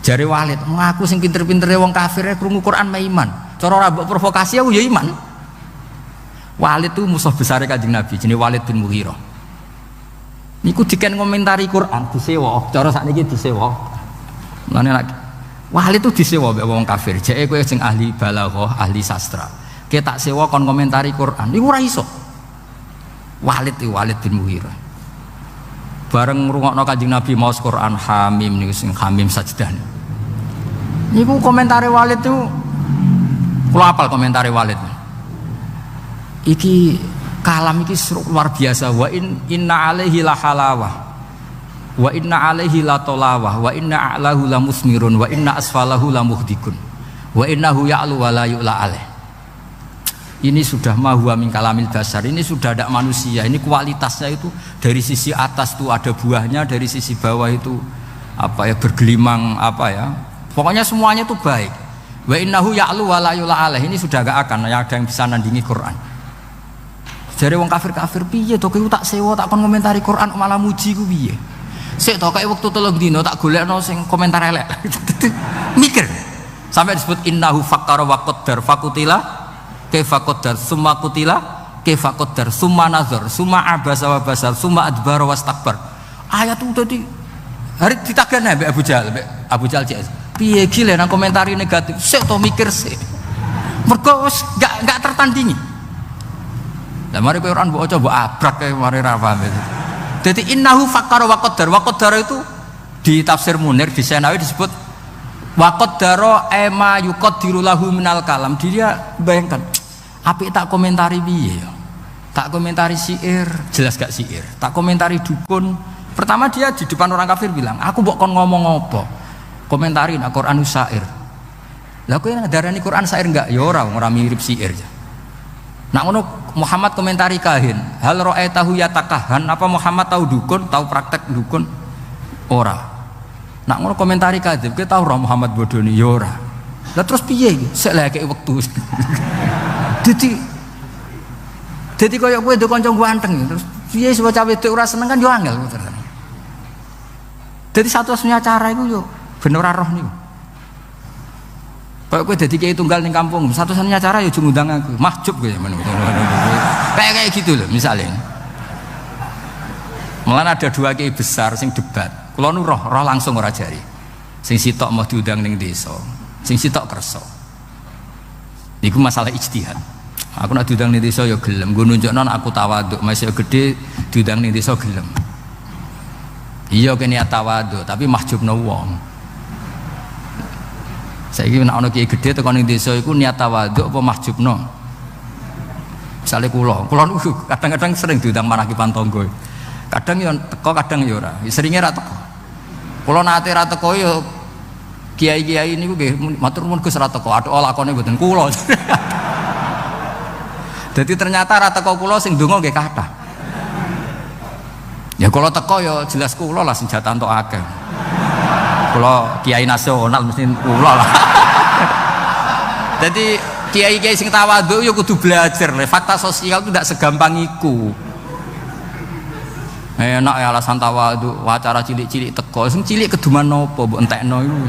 Jare Walid, "Aku sing pinter-pintere wong kafir krungu Quran mah iman. Cara ora mbok provokasi aku ya iman." Walid itu musuh besar Kanjeng Nabi, jenenge Walid bin Mughirah. Niku diken ngomentari Quran disewa, cara sakniki disewa. Mulane lagi Walid itu disewa mbek wong kafir. Jeke kowe sing ahli balaghah, ahli sastra. Kowe tak sewa kon komentari Quran. Niku ora iso. Walid bin Mughirah. Bareng ngrungokno Kanjeng Nabi maos Quran Hamim niku sing Hamim sajdah. Niku komentari Walid itu kula apal komentari Walid. Iki kalam iki luar biasa. Wa inna alaihi la halawah wa inna alaihi la tolawah wa inna a'lahu la musmirun wa inna asfalahu la muhdikun wa innahu ya'lu wa la yu'la alaih. Ini sudah mahuwa min kalamil basar, ini sudah ada manusia, ini kualitasnya itu dari sisi atas tuh ada buahnya, dari sisi bawah itu apa ya bergelimang apa ya, pokoknya semuanya itu baik. Wa innahu ya'lu wa la yu'la alaih, ini sudah gak akan ada yang bisa nandingi Quran. Jare wong kafir-kafir piye to kowe tak sewa tak kon komentari Quran malah muji ku piye? Sik to kae wektu 3 dina tak golekno sing komentar elek. Mikir. Sampai disebut innahu fakkara wa qaddar fakutila kaifa qaddar summa kutila kaifa qaddar summa nazar summa abasa wa basar summa adbara wastakbar. Ayat itu tadi hari ditagane mbek Abu Jahal cek. Piye iki lek nang komentari negatif. Sik to mikir sik. Mergo wis gak tertandingi. Lah mari kowe Quran mbok coba abrak kae mari ra paham itu. Dadi innahu fakkara wa qaddar. Wa qaddar itu di tafsir Munir di Senawi disebut wa qaddara ema yuqaddiru lahu minal kalam. Dia bayangkan apik tak komentari piye ya. Tak komentari syair, jelas gak syair. Tak komentari dukun. Pertama dia di depan orang kafir bilang, "Aku mbok kon ngomong apa? Komentari nak Quran syair." Lah kowe ngedarani Quran syair enggak? Ya ora mirip syair aja. Nak ngono Muhammad komentari kahin, hal ra'aitahu yatakahan, apa Muhammad tahu dukun, tahu praktek dukun? Ora. Nak ngono komentari kadzib, kita tahu ora Muhammad bodoni ya ora. Lah terus piye iki? Sik lek kek wektu. Dadi koyo kowe ndek kanca ganteng terus piye sapa cawe wedok ora seneng kan yo angel. Dadi satu-satunya cara iku yo ben ora roh niku. Kalau gue jadi kayak tunggal di kampung, satu-satunya cara ya cuma ngundang aku, mahjub gue ya, kayak gitu loh misalnya. Malah ada 2 kiai besar sing debat, kalau nu roh langsung ora jari, sing sitok mau diundang ning desa, sing sitok kerso. Iku masalah ijtihad. Aku nak diundang ning desa ya gelem, gue nunjukno aku tawaduk, masih gede diundang ning desa gelem. Iya kene tawaduk, tapi mahjubno wong. Saiki nek ana kiai gedhe tekan ning desa iku niat tawaduk apa mahjubno. Misale kula kadang-kadang sering diundang manakipan tangga. Kadang yo teko kadang yo ora. Seringe ra teko. Kula nate ra teko yo kiai-kiai niku nggih matur nuwun Gus ra teko. Athuk lakone mboten kula. Jadi ternyata ra teko kula sing ndonga nggih kathah. Ya kula teko yo jelas kula lah sing jatah entuk akeh. Kalau kiai nasional mesti kula lah. Jadi kiai-kiai sing tawadhu ya kudu belajar. Fakta sosial itu tidak segampang iku. Enak ya alasan tawadhu, wacara cilik-cilik teko. Sing cilik keduman nopo mbok entekno iku.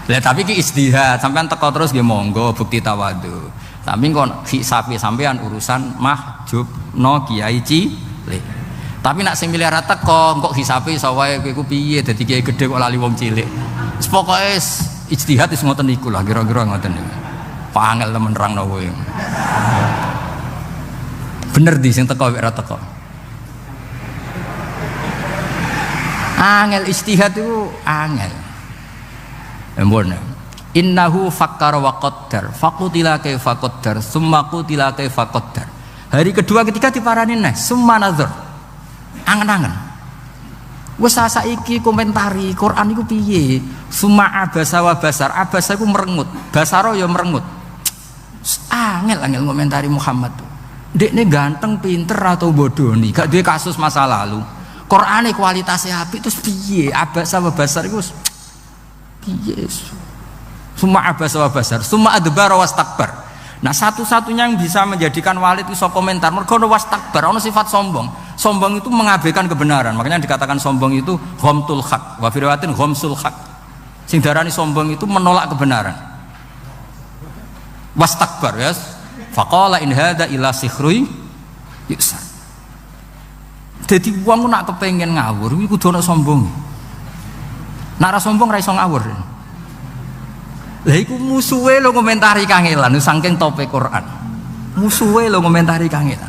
Lah tapi ki istihad, sampean teko terus nggih monggo bukti tawadhu. Tapi kon hisabe sampean urusan mahjubno kiai cilik. Tapi nak sing miliaran teko kok hisabe iso wae kowe ku piye dadi kiai gedhe kok lali wong cilik. Wis pokoke ijtihad wis ngoten niku lah kira-kira ngoten niku. Pak angel temen nerangno kowe. Bener di sing teko ora teko. Angel ijtihad itu angel. Embon. Innahu fakkara wa qaddar faqutila kaifa qaddar summa qutila kaifa qaddar. Hari kedua ketiga diparani neh summa nazar. Angen-angen. Wes saiki komentari Quran iku piye? Summa abasa wa basar. Abasa iku merengut, basaro ya merengut. Angel komentari Muhammad tuh. Dekne ganteng, pinter atau bodoni, gak duwe kasus masa lalu. Qur'ane kualitasnya apik terus piye? Abasa wa basar iku piye? Summa abasa wa basar, summa adbara wastakbar. Nah, satu-satunya yang bisa menjadikan Walid itu komentar mergo ono wastakbar, ono sifat sombong. Sombong itu mengabaikan kebenaran. Makanya dikatakan sombong itu ghamtul haq, wa fi riwayatin ghamsul haq. Sing darani sombong itu menolak kebenaran. Wastakbar ya. Faqala in hadza illa sihrui yusar. Dadi wong nak kepengin ngawur iku kudu ana sombong. Nak ra sombong ra iso ngawur. Lah iku musuhe lho komentari kangelan saking tope Quran. Musuhe lho komentari kangelan.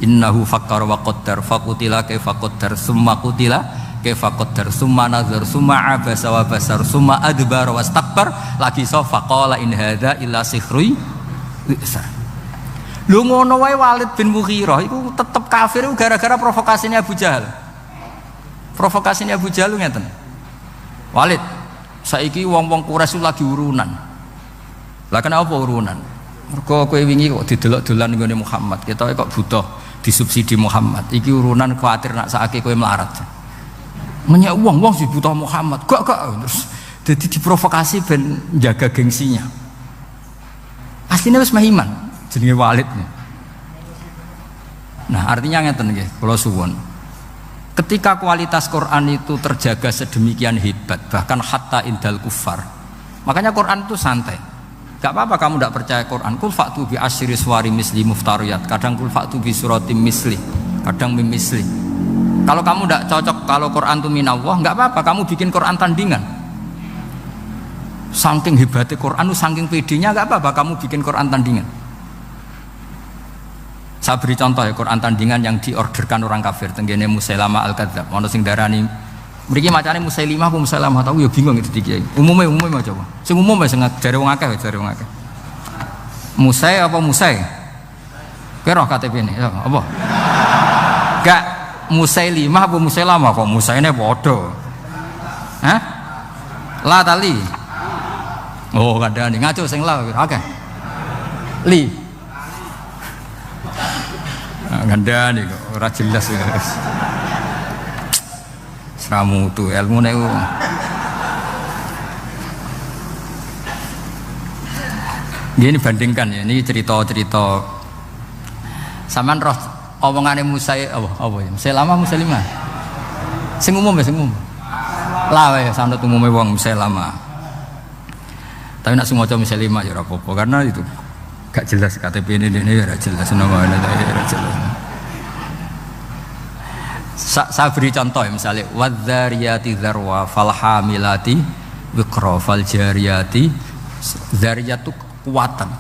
Innahu fakkara wa qaddar faqutila kaifa qaddar summa qutila kaifa qaddar summa nazar summa abasa wa basar summa adbara wastakbar lagi so faqala in hadza illa sihrui yusar. Lho ngono wae Walid bin Mughirah iku tetep kafir gara-gara provokasinya Abu Jahal. Provokasinya Abu Jahal ngeten. Walid, saiki wong-wong Quraisy lagi urunan. Lah kenapa urunan? Mergo kowe wingi kok didelok-dolan nggone Muhammad. Kita kok butuh disubsidi Muhammad. Iki urunan kuwatir nak sakake kowe melarat. Menyek wong sing butuh Muhammad. Gak terus dadi diprovokasi ben jaga gengsinya. Aslinya wis mahiman jenenge Walid. Nah, artinya ngeten nggih, kula suwun. Ketika kualitas Quran itu terjaga sedemikian hebat, bahkan hatta indal kufar, makanya Quran itu santai. Gak apa-apa kamu tidak percaya Quran. Kul fa'tu bi asyri suwari misli muftariyat. Kadang kul fa'tu bi suratim misli, kadang mim misli. Kalau kamu tidak cocok kalau Quran itu minallah, gak apa-apa kamu bikin Quran tandingan. Saking hebatnya Quran, saking pedenya, gak apa-apa kamu bikin Quran tandingan. Saya beri contoh ya, Quran tandingan yang diorderkan orang kafir tenggene Musailamah al-Kadzdzab. Ono sing darani mriki macane Musailimah apa Musailamah tahu ya bingung itu iki. Umume coba. Sing umum wis jare wong akeh, Musai apa Musai? Kira KTP ini ya, apa? Gak Musailimah apa Musailamah kok Musaine padha. Hah? La tali. Oh, kadane ngaco sing la akeh. Li gandane kok ora jelas ya. Seramu tu ilmu nek gini bandingkan ya, ini cerita-cerita sampean roh omongane Musa apa ya? Musailamah Musailimah. Sing umum ya, sing umum. Lah wae sanad umume wong Musailamah. Tapi nak semua maca Musailimah ya ora apa-apa karena itu gak jelas KTP ini ya jelas nama ini ya jelas. Saya beri contoh ya, misalnya wadzariyati dzarwa falhamilati wiqra faljariyati. Zariyat itu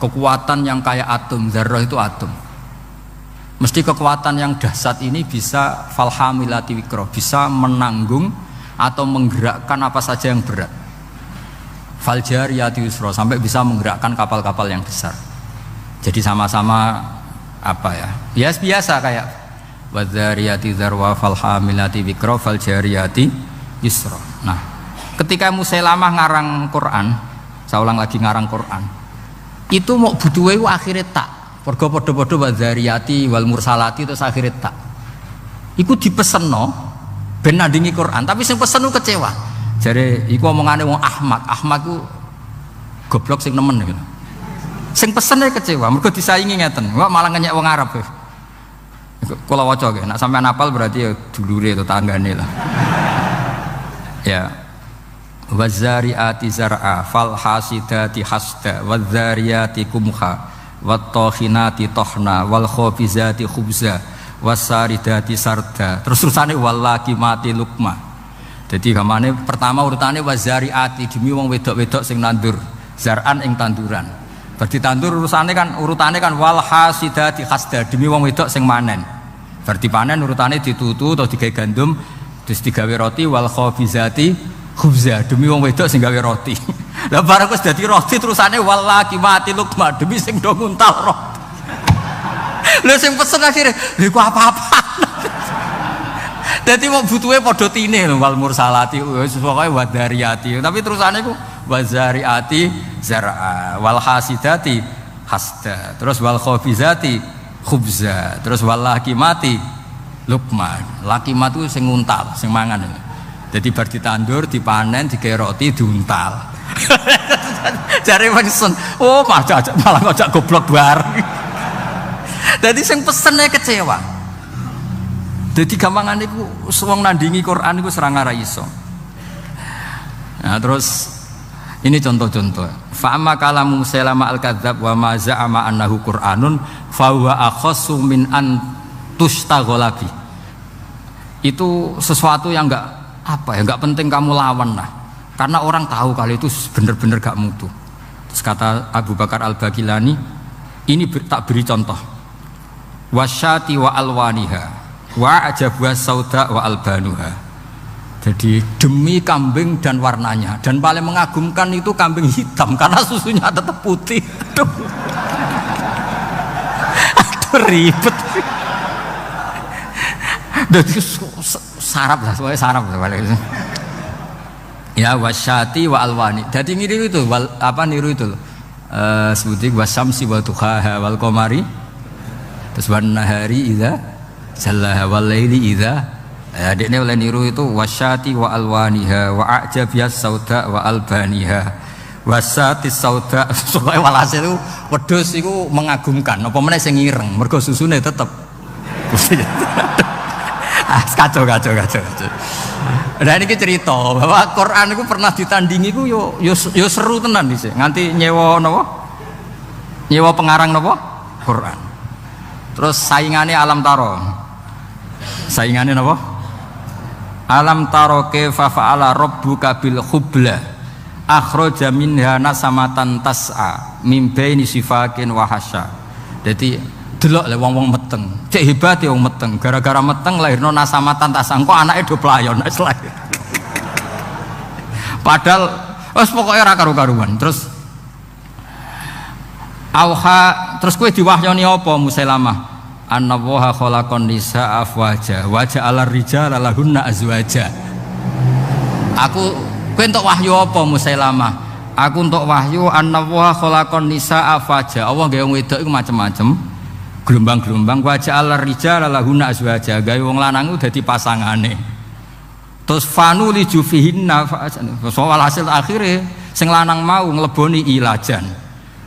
kekuatan yang kayak atom. Zarrah itu atom. Mesti kekuatan yang dahsyat ini bisa falhamilati wiqra, bisa menanggung atau menggerakkan apa saja yang berat. Faljariyati yusra, sampai bisa menggerakkan kapal-kapal yang besar. Jadi sama-sama apa ya? Biasa kayak wadzariyati dzarwa falhamilati wiqra faljariyati yusra. Nah, ketika Musailamah ngarang Quran, saya ulang lagi ngarang Quran. Itu mau butuhe akhire tak. Padha-padha wadzariyati wal mursalati terus akhire tak. Iku dipesenno ben nandingi Quran, tapi sing pesen kecewa. Jare iku omongane wong Ahmad. Ahmad ku goblok sing nemen gitu. Sing pesene kecewa, mergo disaingi ngeten. Wah malah ngenyek wong Arab. Kula waca nggih, nek sampean hafal berarti ya dulure atau tanggane lah. Ya. Wazariati zar'a fal hasidati hasda wadzariyati kumha wattokhinati tohna wal khobizati khubza wasaridati sarda. Terus-terusane wallaki mati lukma. Jadi gamane pertama urutane wazariati demi wong wedok-wedok sing nandur zar'an ing tanduran. Berarti tandur urutane kan wal hasidati hasda demi wong wedok sing manen. Berarti panen urutane ditutu atau digawe gandum terus digawe roti wal khobizati khubza demi wong wedok sing gawe roti. Lah bareng wis dadi roti terusane walaki mati lukma demi sing do nguntal roti. Lha sing pesen akhire lha iku apa-apa. Dadi mau butuhe padha tine lho wal mursalati wis pokoke wadariyati. Tapi terusane iku wazariati zar'a wal hasidati hasda. Terus wal khobizati khubza. Terus walaki mati lukma. Laki mati sing nguntal, sing mangan. Jadi bar ditandur, dipanen, digawe roti, diuntal. Jare pesen, oh malah ngajak goblok bareng. Dadi sing pesene kecewa. Dadi gampangane iku wong nandingi Quran iku serang ora iso. Nah, terus ini contoh-contoh. Fa amma kalamu Musailama al-kadzdzab wa ma za'ama annahu Qur'anun fa huwa akhassu min an tushtaghala bi. Itu sesuatu yang enggak penting kamu lawan lah. Karena orang tahu kalau itu benar-benar gak mutu. Terus kata Abu Bakar Al-Baqilani, ini tak beri contoh. Wasyati wa alwaniha wa ajabwa sauda wa albanuha. Jadi demi kambing dan warnanya, dan paling mengagumkan itu kambing hitam karena susunya tetap putih. Aduh ribet. Jadi sarap lah, soalnya sarap balik. Ya wasyati wa alwani. Jadi niru itu, niru itu? Sebutik wasamsi wa duhaha wal qamari. Terus wan nahari idza jallaha wal laili idza. Adiknya oleh niru itu wasyati wa alwaniha wa a'jabiyas sauda wa albaniha wasati sauda. Soalnya walhasil itu wedhus itu mengagumkan. Apa meneh sing ireng, mergo susune tetep. Kacau. Nah ini cerita bahwa Quran itu pernah ditandingi itu yo seru tenan sih. Nganti nyewa napa? Nyewa pengarang napa? Quran. Terus saingannya alam taro. Saingannya napa? Alam taro kaifa fa'ala rabbuka bil khubla akhraja minha nasamatan tas'a min baini sifakin wa hasya. Dadi delok le wong-wong meteng. Cek hebat ya wong meteng. Gara-gara meteng lahirno nasamatan tas'a. Engko anake do playon wis lahir. Padahal wis pokoke ora karu-karuan. Terus terus kowe diwahyoni apa Musailamah? Annallaha khalaqan nisaa afwaja wa ja'ala rijala lahunna azwaja. Kowe entuk wahyu apa Musailamah? Aku entuk wahyu annallaha khalaqan nisaa afwaja. Allah gawe wong wedok iku macam-macam. Gelombang-gelombang wa ja'ala rijala lahunna azwaja. Gawe wong lanang iku dadi pasangane. Terus fanu li jufihinna soal hasil akhire sing lanang mau ngleboni ilajan.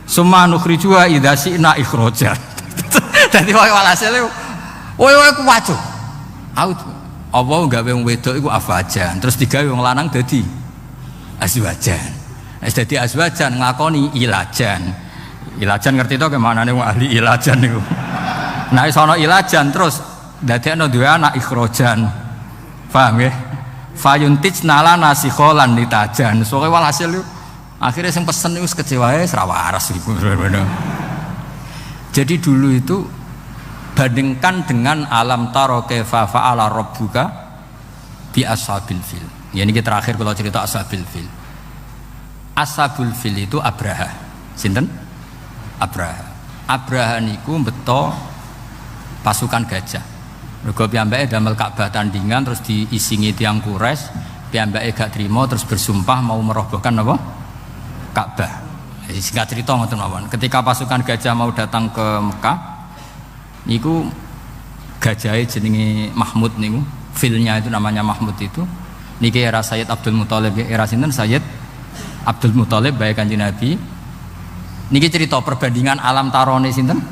Summa nukhrijuha idza syi'na ikhrajan. Dadi wae walhasil kowe ku wajo. Apa gawe wong wedok iku afwajan, terus digawe wong lanang dadi azwajan. Wis dadi azwajan nglakoni ilajan. Ilajan ngerti to kemanane wong ahli ilajan niku. Nah wis ana ilajan terus dadekno duwe anak ikhrajan. Paham nggih? Fayuntij nalana sikholan litajan. Soale walhasil akhirnya sing pesen niku kecewae ora waras iku. Jadi dulu itu bandingkan dengan alam taro kaifa fa'ala rabbuka bi ashabil fil. Ya ini terakhir kalau cerita ashabil fil. Ashabul fil itu Abraha. Sinten? Abraha. Abraha niku beto pasukan gajah. Mergo piyambake damel Ka'bah tandingan terus diisingi tiang Quraisy, piyambake gak trimo terus bersumpah mau merobohkan apa? Ka'bah. Singkat cerita ngoten mawon. Ketika pasukan gajah mau datang ke Mekah, niku gajahe jenenge Mahmud niku, filnya itu namanya Mahmud itu. Niki era Sayyid Abdul Muthalib, era sinten Sayyid Abdul Muthalib bae Kanjeng Nabi. Niki cerita perbandingan alam tarone sinten?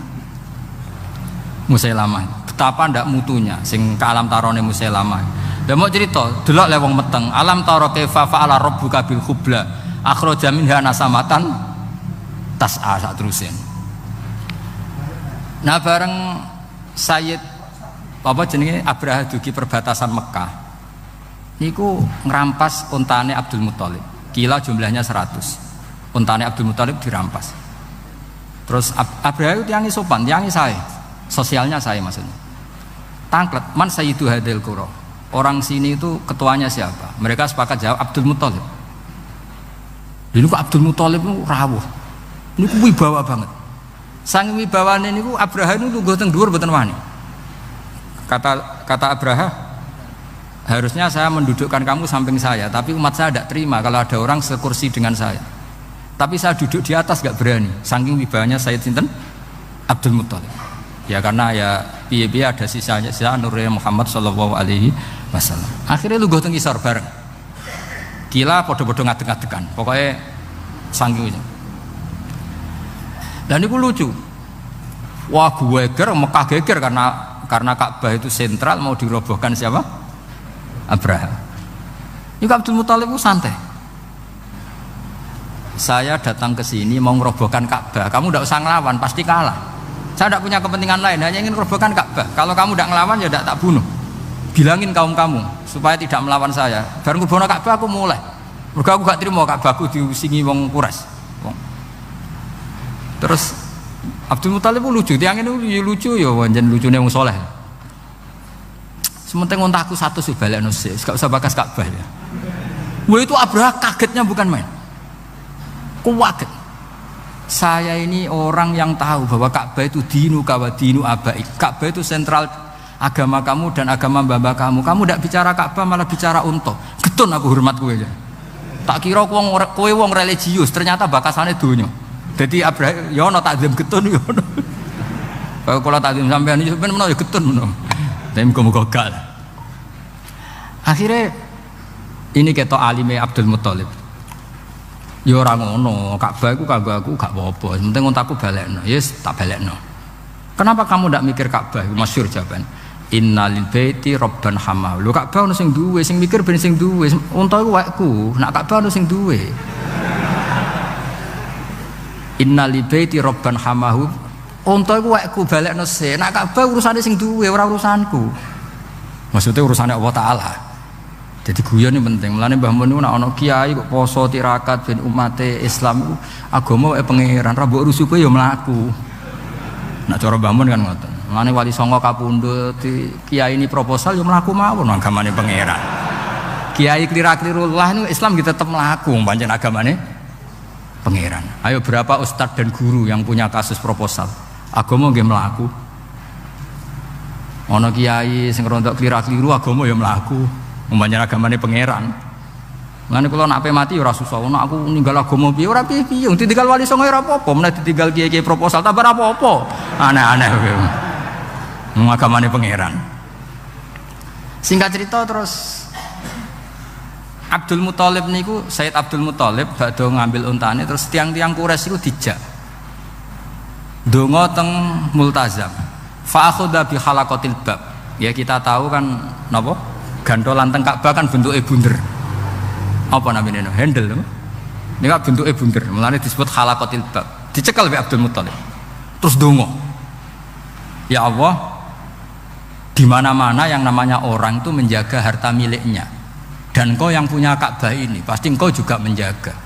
Musailamah. Betapa ndak mutunya sing ke alam tarone Musailamah. Lah mau cerita, delok le wong meteng, alam taro kaifa fa'ala rabbuka bil khubla akhraja minha nasamatan tas'a sak terusin. Nah bareng Sayyid apa jenenge Abraha dugi perbatasan Mekah niku ngerampas untane Abdul Muthalib. Kila jumlahnya 100. Untane Abdul Muthalib dirampas. Terus Abraha itu tiangi sopan, tiangi sae. Sosialnya saya maksudnya. Tangklet man sayyidu hadil qura. Orang sini itu ketuanya siapa? Mereka sepakat jawab Abdul Muthalib. Dulu kok Abdul Muthalib itu rawuh. Niku wibawa banget. Sang wibawane niku Abraha niku lungguh teng dhuwur mboten wani. Kata Abraha, harusnya saya mendudukkan kamu samping saya, tapi umat saya tidak terima kalau ada orang sekursi dengan saya. Tapi saya duduk di atas gak berani. Saking wibawanya Sayyid sinten? Abdul Muthalib. Ya karena ya piye-piye ada sisa nurnya Muhammad sallallahu alaihi wasallam. Akhirnya lungguh teng isor bareng. Kila podo-podo ngadeg-ngadegan. Pokoknya saking itu. Dan itu lucu. Wah, geger Mekah geger karena Ka'bah itu sentral mau dirobohkan siapa? Abraham. Ini Abdul Muthalib itu santai. Saya datang ke sini mau merobohkan Ka'bah. Kamu tidak usah ngelawan, pasti kalah. Saya tidak punya kepentingan lain, hanya ingin merobohkan Ka'bah. Kalau kamu tidak ngelawan ya tidak tak bunuh. Bilangin kaum kamu supaya tidak melawan saya. Bareng kubono Ka'bah aku mulai. Mergo aku gak terima Ka'bahku diusingi wong Quraisy. Terus Abdul Muthalib lucu, tiang ini lucu ya, wajan lucunya wong soleh. Sementing untaku satu sih balik nusis, gak usah bakas Ka'bah ya. Wah itu Abraha kagetnya bukan main. Kuwaget. Saya ini orang yang tahu bahwa Ka'bah itu dinu kawa dinu abaik. Ka'bah itu sentral agama kamu dan agama mbah kamu. Kamu tidak bicara Ka'bah malah bicara unta. Getun aku hormat kowe aja. Tak kira kowe wong religius, ternyata bakasane donya. Jadi Abraham ya ono takzim getun ya ono. Kalau takzim sampean iki ben menawa ya getun menawa. Tapi muga-muga gagal. Akhirnya ini ketok alime Abdul Muthalib. Ya ora ngono, Ka'bah iku kanggo aku gak apa-apa. Penting untaku balekno. Yes, tak balekno. Kenapa kamu ndak mikir Ka'bah? Masyhur jawaban. Innalil baiti rabban hamahu. Lho Ka'bah ono sing duwe, sing mikir ben sing duwe. Unta iku wekku, nak Ka'bah ono sing duwe. Innalil baiti rabban hamahu. Unta iku wekku balekno se. Nak Ka'bah urusane sing duwe, ora urusanku. Maksudnya urusannya Allah Ta'ala. Jadi guyon ini penting. Mulane Mbah Mun nek ana kiai kok poso tirakat ben umate Islam agama wae pangeran, ra mbok rusuke ya mlaku. Nek cara Mbah Mun kan ngoten. Mulane Wali Songo kapundhut kiai ini proposal ya mlaku mawon agamane pangeran. Kiai klira-kliru lah niku Islam kita tetep mlaku pancen agamane pangeran. Ayo berapa ustadz dan guru yang punya kasus proposal? Agama nggih mlaku. Ana kiai sing rontok klira-kliru agama ya mlaku. Membanyak agamane pangeran. Ngene kula nak ape mati ora susah. Ono aku ninggal agama piye ora piye-piye. Ditinggal Wali Songo ora apa-apa, meneh ditinggal kiai-kiai proposal tambah ora apa-apa. Aneh-aneh kowe. Agamane pangeran. Singkat cerita terus Abdul Muthalib niku Sayyid Abdul Muthalib badhe ngambil untane terus tiang-tiang Quraisy iku dijak. Donga teng multazam. Fa akhadha bi khalaqatil bab. Ya kita tahu kan napa? Gantolan teng Ka'bah kan bentuknya bunder. Apa namanya ini? Handle. Ini kan bentuknya bunder. Mulanya disebut khalaqatil bab. Dicekal oleh Abdul Muthalib. Terus dongo. Ya Allah, di mana-mana yang namanya orang itu menjaga harta miliknya. Dan kau yang punya Ka'bah ini, pasti engkau juga menjaga.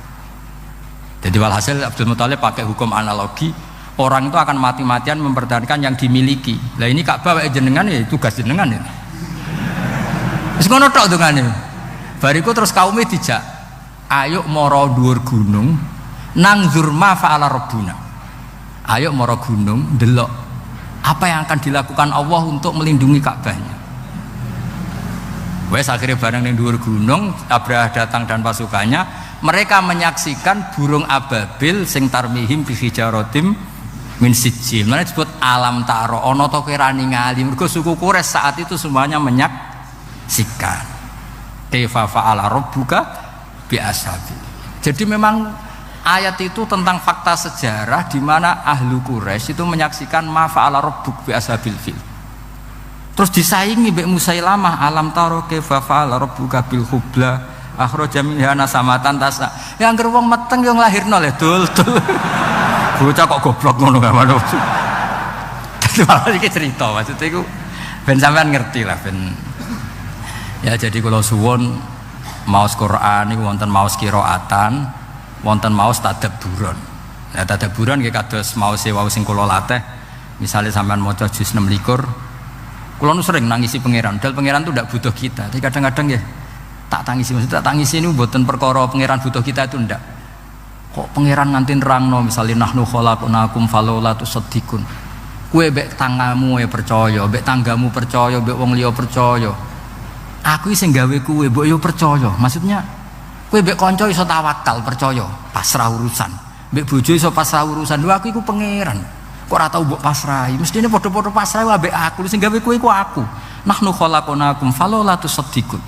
Jadi walhasil Abdul Muthalib pakai hukum analogi. Orang itu akan mati-matian mempertahankan yang dimiliki. Lah ini Ka'bah jenengan ya tugas jenengan ya. Wis ngono tok dongane. Bariku terus kaume dijak, ayo mara dhuwur gunung nang zurma fa'ala rabbuna. Ayo mara gunung delok apa yang akan dilakukan Allah untuk melindungi Ka'bahnya. Wes akhirnya bareng ning dhuwur gunung, Abraha datang dan pasukannya, mereka menyaksikan burung ababil sing tarmihim bi hijaratim min sijil. Mana disebut alam taro ana to kirani ngali. Mergo suku Quraisy saat itu semuanya sikan kaifa fa'ala rabbuka bi ashabi. Jadi memang ayat itu tentang fakta sejarah di mana ahlu Quraisy itu menyaksikan ma fa'ala rabbuk bi ashabil fil. Terus disaingi mbek Musailamah, alam taro kaifa fa'ala rabbuka bil khubla akhraja minha nasamatan tasa. Ya anggere wong meteng yo nglahirno le dul. Bocah kok goblok ngono gak ngono. Dadi malah iki cerita maksudnya iku ben sampean ngerti lah ben. Ya jadi kalau suwon maos Quran niku wonten maos qiraatan, wonten maos tadabburan. Nah tadabburan nggih kados maos wau sing kula latih. Misale sampean maca juz 6 likur, kula nu sering nangisi pangeran. Dal pangeran tuh ndak butuh kita. Tapi kadang-kadang ya tak tangisi, maksudnya tak tangisi ini mboten perkara pangeran butuh kita itu ndak. Kok pangeran nganti nerangno misalnya nahnu khalaqnakum falaula tusaddiqun. Kowe mbek tanggamu percaya, mbek tanggamu percaya, mbek wong liya percaya. Aku sing gawe kowe mbok yo percaya. Maksudnya kowe mbek kanca iso tawakal percaya, pasrah urusan. Mbek bojo iso pasrah urusan. Lho aku iku pangeran. Kok ora tau mbok pasrahi. Mestine padha-padha pasrah ambek aku. Sing gawe kowe iku aku. Nahnu khalaqnakum falaula tusaddiqun.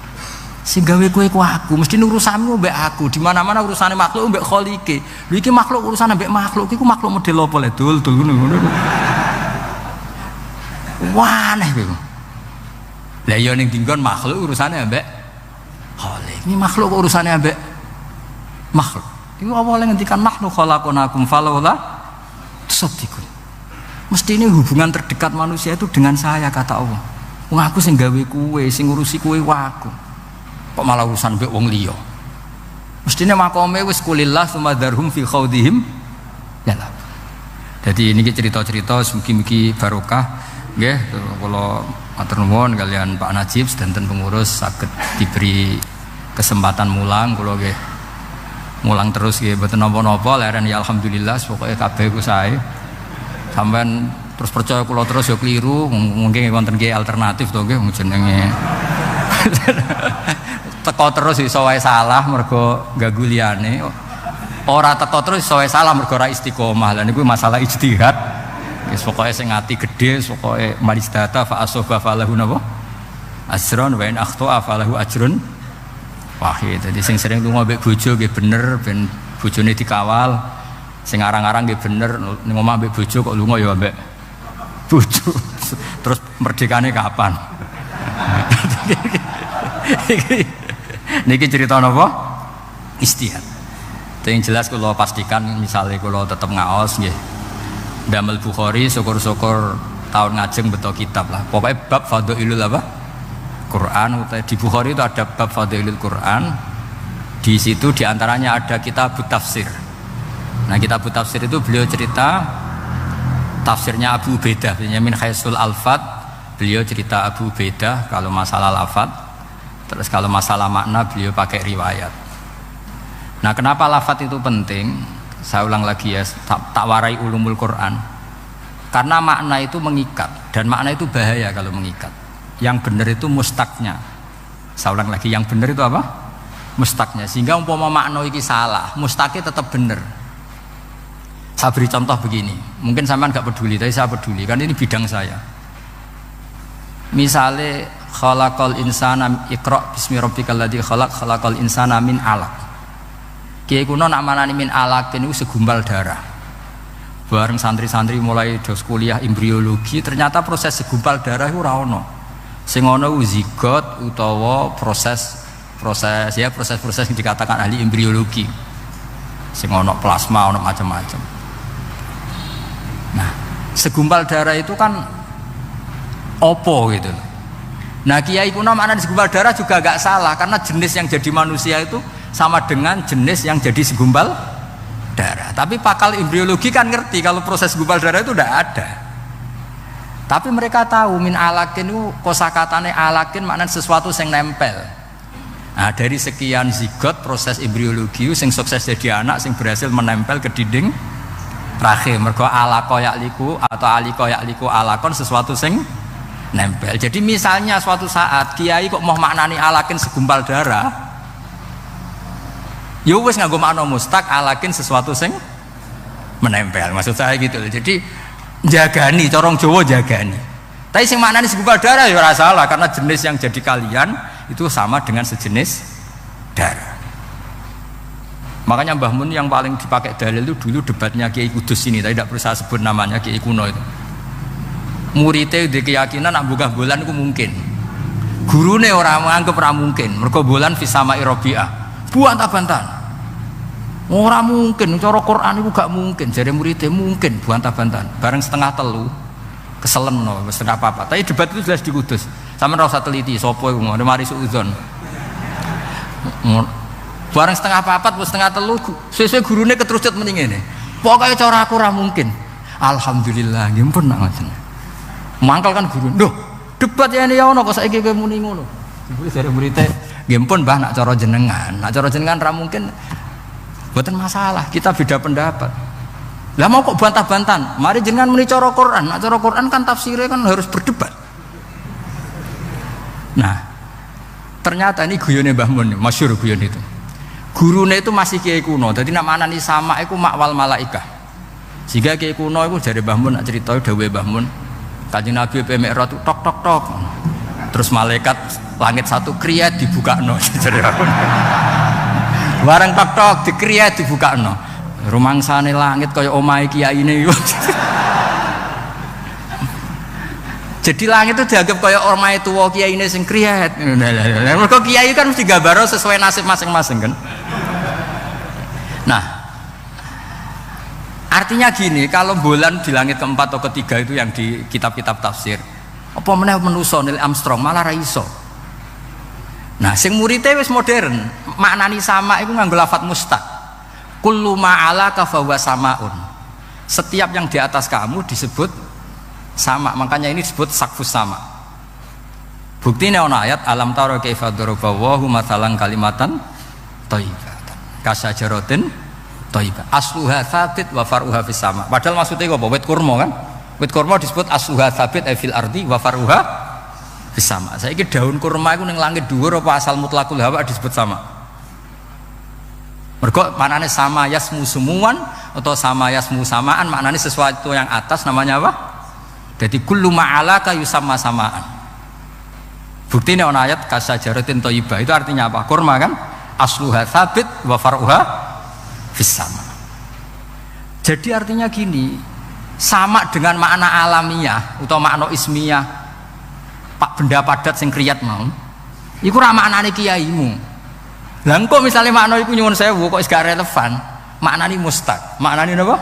Sing gawe kowe ku aku, mesti urusanmu mbek aku. Di mana-mana urusane makhluk mbek Khalike. Lho iki makhluk urusane mbek makhluk, iki makhluk model apa le? Dul ngono. Wah, aneh kowe. Lah ya ning dinggon makhluk urusane mbek Khalik. Ini makhluk kok urusane mbek makhluk. Iku awale ngendikan nahnu khalaqnakum falawla tusaddiqun. Mesti ini hubungan terdekat manusia itu dengan saya kata Allah. Wong aku sing gawe kowe, sing ngurusi kowe waku. Kok malah urusan mbek wong liya. Mestine makome wis kulillah sumadarhum fi khaudihim ya lah. Jadi ini cerita-cerita mugi-mugi barokah nggih kula matur nuwun kalian Pak Najib sedanten pengurus saged diberi kesempatan mulang kula nggih mulang terus nggih mboten napa-napa leren ya alhamdulillah pokoke kabeh ku sae. Sampeyan terus percaya kula terus ya keliru mungkin wonten nggih alternatif to nggih jenenge teko terus iso wae salah mergo ganggu liyane. Ora teko terus iso wae salah mergo ora istiqomah. Lah niku masalah ijtihad. Wis pokoke sing ati gedhe pokoke malistata fa asoba falahu napa? Ajrun wa in akhta falahu ajrun wahid. Dadi sing sering lunga mbek bojo nggih bener ben bojone dikawal. Sing arang-arang nggih bener ning omah mbek bojo kok lunga ya mbek bojo. Terus merdekane kapan? Niki cerita napa? Istihad. Yang jelas kalau pastikan misalnya kalau tetap ngaos nggih. Damel Bukhari syukur-syukur tahun ngajeng betul kitab lah. Pokoknya bab fadhailul apa? Quran. Di Bukhari itu ada bab fadhailul Quran. Di situ diantaranya ada kitab tafsir. Nah kitab tafsir itu beliau cerita tafsirnya Abu Ubaidah. Min Khaisul Alfat. Beliau cerita Abu Ubaidah kalau masalah lafaz. Terus kalau masalah makna beliau pakai riwayat. Nah kenapa lafaz itu penting? Saya ulang lagi ya, tak warai ulumul Quran. Karena makna itu mengikat dan makna itu bahaya kalau mengikat. Yang benar itu mustaknya. Saya ulang lagi, yang benar itu apa? Mustaknya. Sehingga umpama makna iki salah, mustaknya tetap benar. Saya beri contoh begini. Mungkin sampean nggak peduli, tapi saya peduli. Kan ini bidang saya. Misalnya khalaqal insana iqra bismi rabbikal ladzi khalaqal insana min alaq. Kiai kuno nak manani min alaq niku segumpal darah. Bareng santri-santri mulai dos kuliah embriologi, ternyata proses segumpal darah itu ora ono. Sing ono zigot utawa proses yang dikatakan ahli embriologi. Sing ono plasma, ono macam-macam. Nah, segumpal darah itu kan opo gitu. Nah kiai kuno makna segumpal darah juga agak salah karena jenis yang jadi manusia itu sama dengan jenis yang jadi segumpal darah. Tapi pakal embriologi kan ngerti kalau proses segumpal darah itu tidak ada. Tapi mereka tahu min alakin itu kosakatane alakin makna sesuatu yang nempel. Nah dari sekian zigot proses embriologi yang sukses jadi anak yang berhasil menempel ke dinding rahim. Mergo alaqo yakliku atau aliko yakliku alakon sesuatu yang nempel. Jadi misalnya suatu saat kiai kok mau maknani alakin segumpal darah, ya wis nganggo makna mustaq alakin sesuatu sing menempel. Maksud saya gitu loh. Jadi jagani, corong Jawa jagani. Tapi sing maknani segumpal darah ya ora salah karena jenis yang jadi kalian itu sama dengan sejenis darah. Makanya Mbah Mun yang paling dipakai dalil itu dulu debatnya Kiai Kudus ini, tapi tidak perlu saya sebut namanya, Kiai kuno itu. Muridnya di keyakinan nak buka bulan itu mungkin. Gurune orang menganggap ora mungkin. Mergo bulan fi sama'i Rabi'ah. Buantah-bantahan. Ora mungkin, cara Quran itu gak mungkin. Jare muridnya mungkin buantah-bantahan. Bareng setengah telu keselen no, setengah apa. Tapi debat itu jelas di Kudus. Sampeyan ora usah teliti sapa iku, mari suudzon. Bareng setengah papat, setengah telu, sesuai gurune keterucut mending ngene. Pokoke cara aku ora mungkin. Alhamdulillah, nggih pun nak ngoten. Mangkal kan guru. Loh, debat ya ini ya ono kok saiki kowe muni ngono. Dibeli dari muridé, nggih pun Mbah nak cara jenengan. Nak cara jenengan ra mungkin. Mboten masalah, kita beda pendapat. Lah mau kok bantah-bantahan? Mari jenengan muni cara Quran. Nak cara Quran kan tafsirnya kan harus berdebat. Nah, ternyata ini guyone Mbah Mun, masyhur guyon itu. Gurune itu masih kiai kuno. Jadi nak manani sama iku makwal malaikah. Sehingga kiai kuno iku jare Mbah Mun nak cerita dawuhe Mbah Mun. Kanjeng Nabi Mi'raj tok tok tok. Terus malaikat langit satu kriyat dibukakno. Bareng tok-tok dikriyat dibukakno. Rumangsane langit kaya omahe kiyaine. Jadi langit itu dianggap kaya omahe tuwa kiyaine sing kriyat. Mergo kiai kan mesti gambaro sesuai nasib masing-masing kan. Nah, artinya gini, kalau bulan di langit keempat atau ketiga itu yang di kitab-kitab tafsir, apa meneh menuso Neil Armstrong malah ra iso. Nah, sing muridé wis modern, maknani sama iku nganggo lafadz mustaq. Kullu ma'alaka fahuwa samaun. Setiap yang di atas kamu disebut sama, makanya ini disebut sakfus sama. Buktine ana ayat alam tara kaifa daraballahu mathalan kalimatan thayyibatan kasajaratin thayyibah asluha tsabit wa faruha fis sama. Padahal maksudnya apa? Wit kurma kan? Wit kurma disebut asluha tsabit fil ardi wa faruha fis sama. Saiki daun kurma iku ning langit dhuwur apa asal mutlaqul hawa disebut sama? Mergo maknane sama yasmu sumuan atau sama yasmu samaan, maknane sesuatu yang atas namanya apa? Jadi kullu ma'alaka yusamma samaan. Buktine ana ayat kasajaratin thayyibah itu artinya apa? Kurma kan? Asluha tsabit wa faruha fis sama. Jadi artinya gini, sama dengan makna alamiah atau makna ismiyah pak benda padat sing kriyat mau iku ra maknane kiyaimu. Lah engko misale makna iku nyuwun sewu kok wis gak relevan, maknane mustaq. Maknane napa?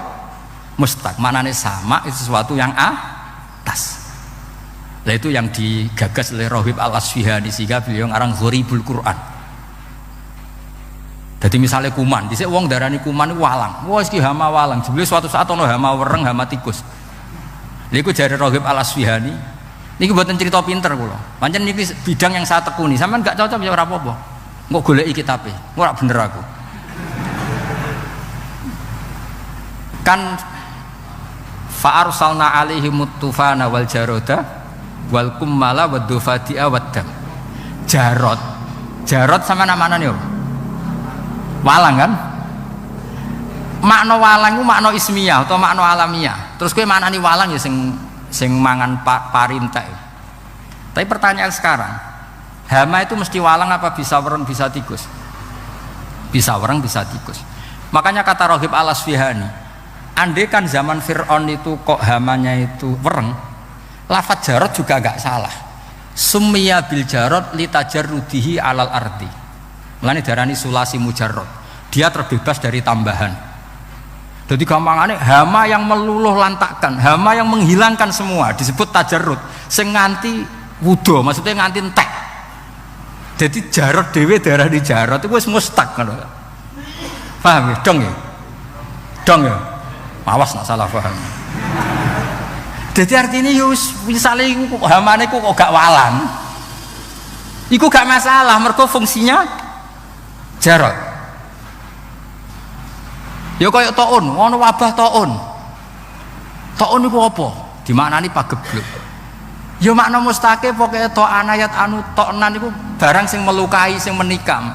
Mustaq. Maknane sama itu sesuatu yang atas. Lah itu yang digagas oleh Rohib Al-Asfihani sehingga beliau ngarang Gharibul Quran. Jadi misalnya kuman, dhisik wong darani kuman iku walang. Wah iki hama walang. Jebule suatu saat ono hama wereng, hama tikus. Lha iku jare Rohib Al-Asfihani. Niki mboten cerita pinter kula. Pancen niki bidang yang saya tekuni. Sampeyan gak cocok ya ora apa-apa. Engko goleki kitabe. Ora bener aku. Kan fa arsalna alaihim tufana wal jarada wal kummala wad dufati'a wad dam. Jarot sama namanya yo. Walang kan? Makna walang itu makna ismiyah atau makna alamiah. Terus kowe maknani walang ya sing mangan parintek. Tapi pertanyaan sekarang, hama itu mesti walang apa bisa wereng bisa tikus? Bisa wereng bisa tikus. Makanya kata Rohib Al-Asfihani, andai kan zaman Fir'aun itu kok hamanya itu wereng, lafadz jarot juga gak salah. Summiya bil jarot litajarrudihi alal ardi. Mulane darani sulasi mujarrad. Dia terbebas dari tambahan. Jadi gampangane hama yang meluluh lantakkan, hama yang menghilangkan semua disebut tajarrud. Sing nganti wudo, maksudnya nganti entek. Jadi jarot dhewe darani jarot itu wis mustaq ngono. Paham ya? Dong ya? Dong ya? Awas nak salah paham. Jadi artinya yus misalnya hamane kok gak walang. Iku gak masalah, mergo fungsinya jarot. Ya kaya taun, ono wabah taun. Taun iku apa? Dimaknani pagebluk. Ya makna mustaqe pokoke ta'an ayat anu ta'nan iku barang sing melukai, sing menikam.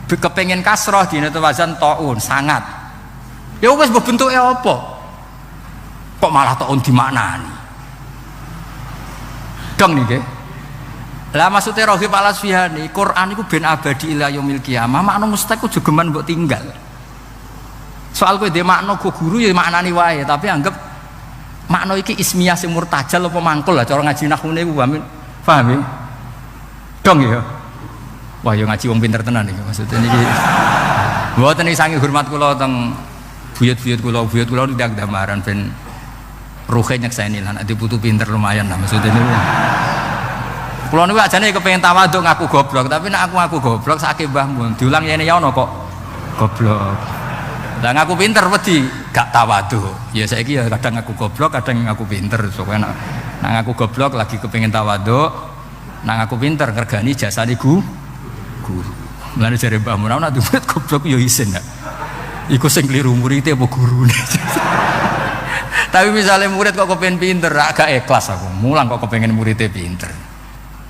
Kepengin kasroh dina wazan taun sangat. Ya wis bentuke apa? Kok malah taun dimaknani? Dong niki. Lah maksudnya Rohib Al-Asfihani, Quran itu ben abadi ila yaumil qiyamah, makna mustaq ku jogeman mbok tinggal. Soal kowe dhe makna go guru ya maknani wae, tapi anggap makna iki ismiyah sing murtajal apa mangkul lah cara ngaji nahwune ku paham ya? Dong ya. Wah ya ngaji wong pinter tenan iki maksudnya niki. Mboten iki sange hormat kula teng buyut-buyut kula ndak damaran ben ruhe nyekseni lan nek putu pinter lumayan lah maksudnya niku. Kula niku ajane kepengin tawaduk ngaku goblok, tapi nek aku ngaku goblok sakake mbahmu diulang yene ya ono kok goblok. Lah ngaku pinter wedi gak tawaduk. Ya saiki ya kadang ngaku goblok, kadang ngaku pinter. Soale nek ngaku goblok lagi kepengin tawaduk, nek ngaku pinter ngergani jasane guru. Mulane jare mbahmu nek duit goblok ya isin ya. Iku sing kliru muridé apa gurune. Tapi misalnya murid kok kepengin pinter, agak ikhlas aku. Mulang kok kepengin muridé pinter.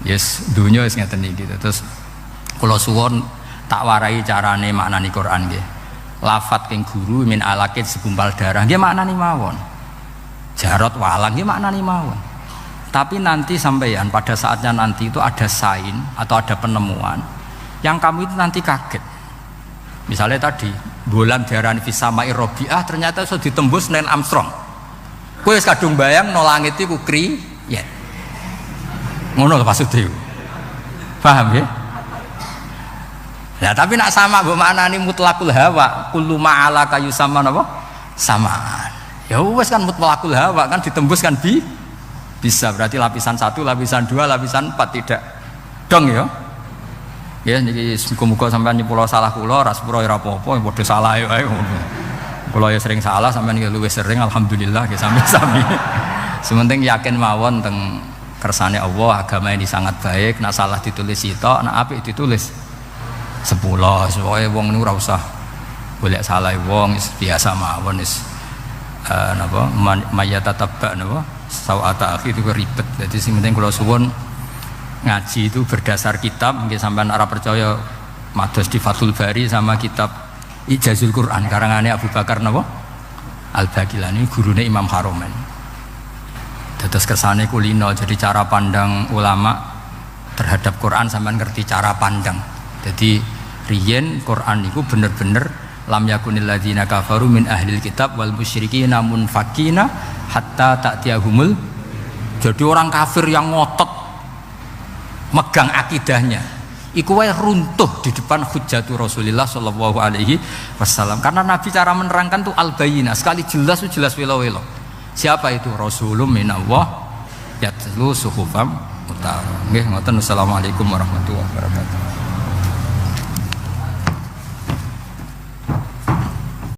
Yes, dunia wis ngeten iki. Terus kula suwun tak warai carane maknani Quran nggih. Lafat king guru min alakit segumpal darah nggih maknani mawon. Jarot walang nggih maknani mawon. Tapi nanti sampeyan pada saatnya nanti itu ada sain atau ada penemuan yang kamu itu nanti kaget. Misalnya tadi bulan diarani fisamai robiah ternyata sudah ditembus Neil Armstrong. Kowe wis kadung bayang no langit iku kriyet. Ngono lho maksudnya. Paham ya? Nah, tapi nak sama mbok maknani mutlaqul hawa, kullu ma'ala kayu sama napa? Samaan. Ya wis kan mutlaqul hawa kan ditembus kan bisa berarti lapisan 1, lapisan 2, lapisan 4 tidak dong ya. Ya niki muga-muga sampean nyepuro salah kula ra sepuro ora apa-apa padha salah wae ngono. Kula ya sering salah sampean ya luwih sering alhamdulillah ya sami-sami. Sementing yakin mawon teng kersane Allah agama ini sangat baik, nak salah ditulis sitok, nak apik ditulis 10. Soale wong niku ora usah golek salah wong biasa mawon wis napa mayatatabba napa sawata akhi itu ribet. Jadi sing penting kula suwun ngaji itu berdasar kitab, mungkin sampean ora percaya mados di Fathul Bari sama kitab Ijazul Quran karangane Abu Bakar napa Al-Baqilani gurune Imam Haromen. Dados kersane kulino, jadi cara pandang ulama terhadap Quran sampean ngerti cara pandang. Jadi riyen Quran itu bener-bener lam yakunil ladzina kafaru min ahlil kitab wal musyrikina munfakina hatta ta'tiyahumul. Jadi orang kafir yang ngotot megang akidahnya iku wae runtuh di depan hujjatu Rasulullah sallallahu alaihi wasallam. Karena Nabi cara menerangkan tuh al-bayyinah, sekali jelas welo-welo. Siapa itu? Rasulun minallah yatlu suhufam mutahharah. Nggih ngoten. Assalamualaikum warahmatullahi wabarakatuh.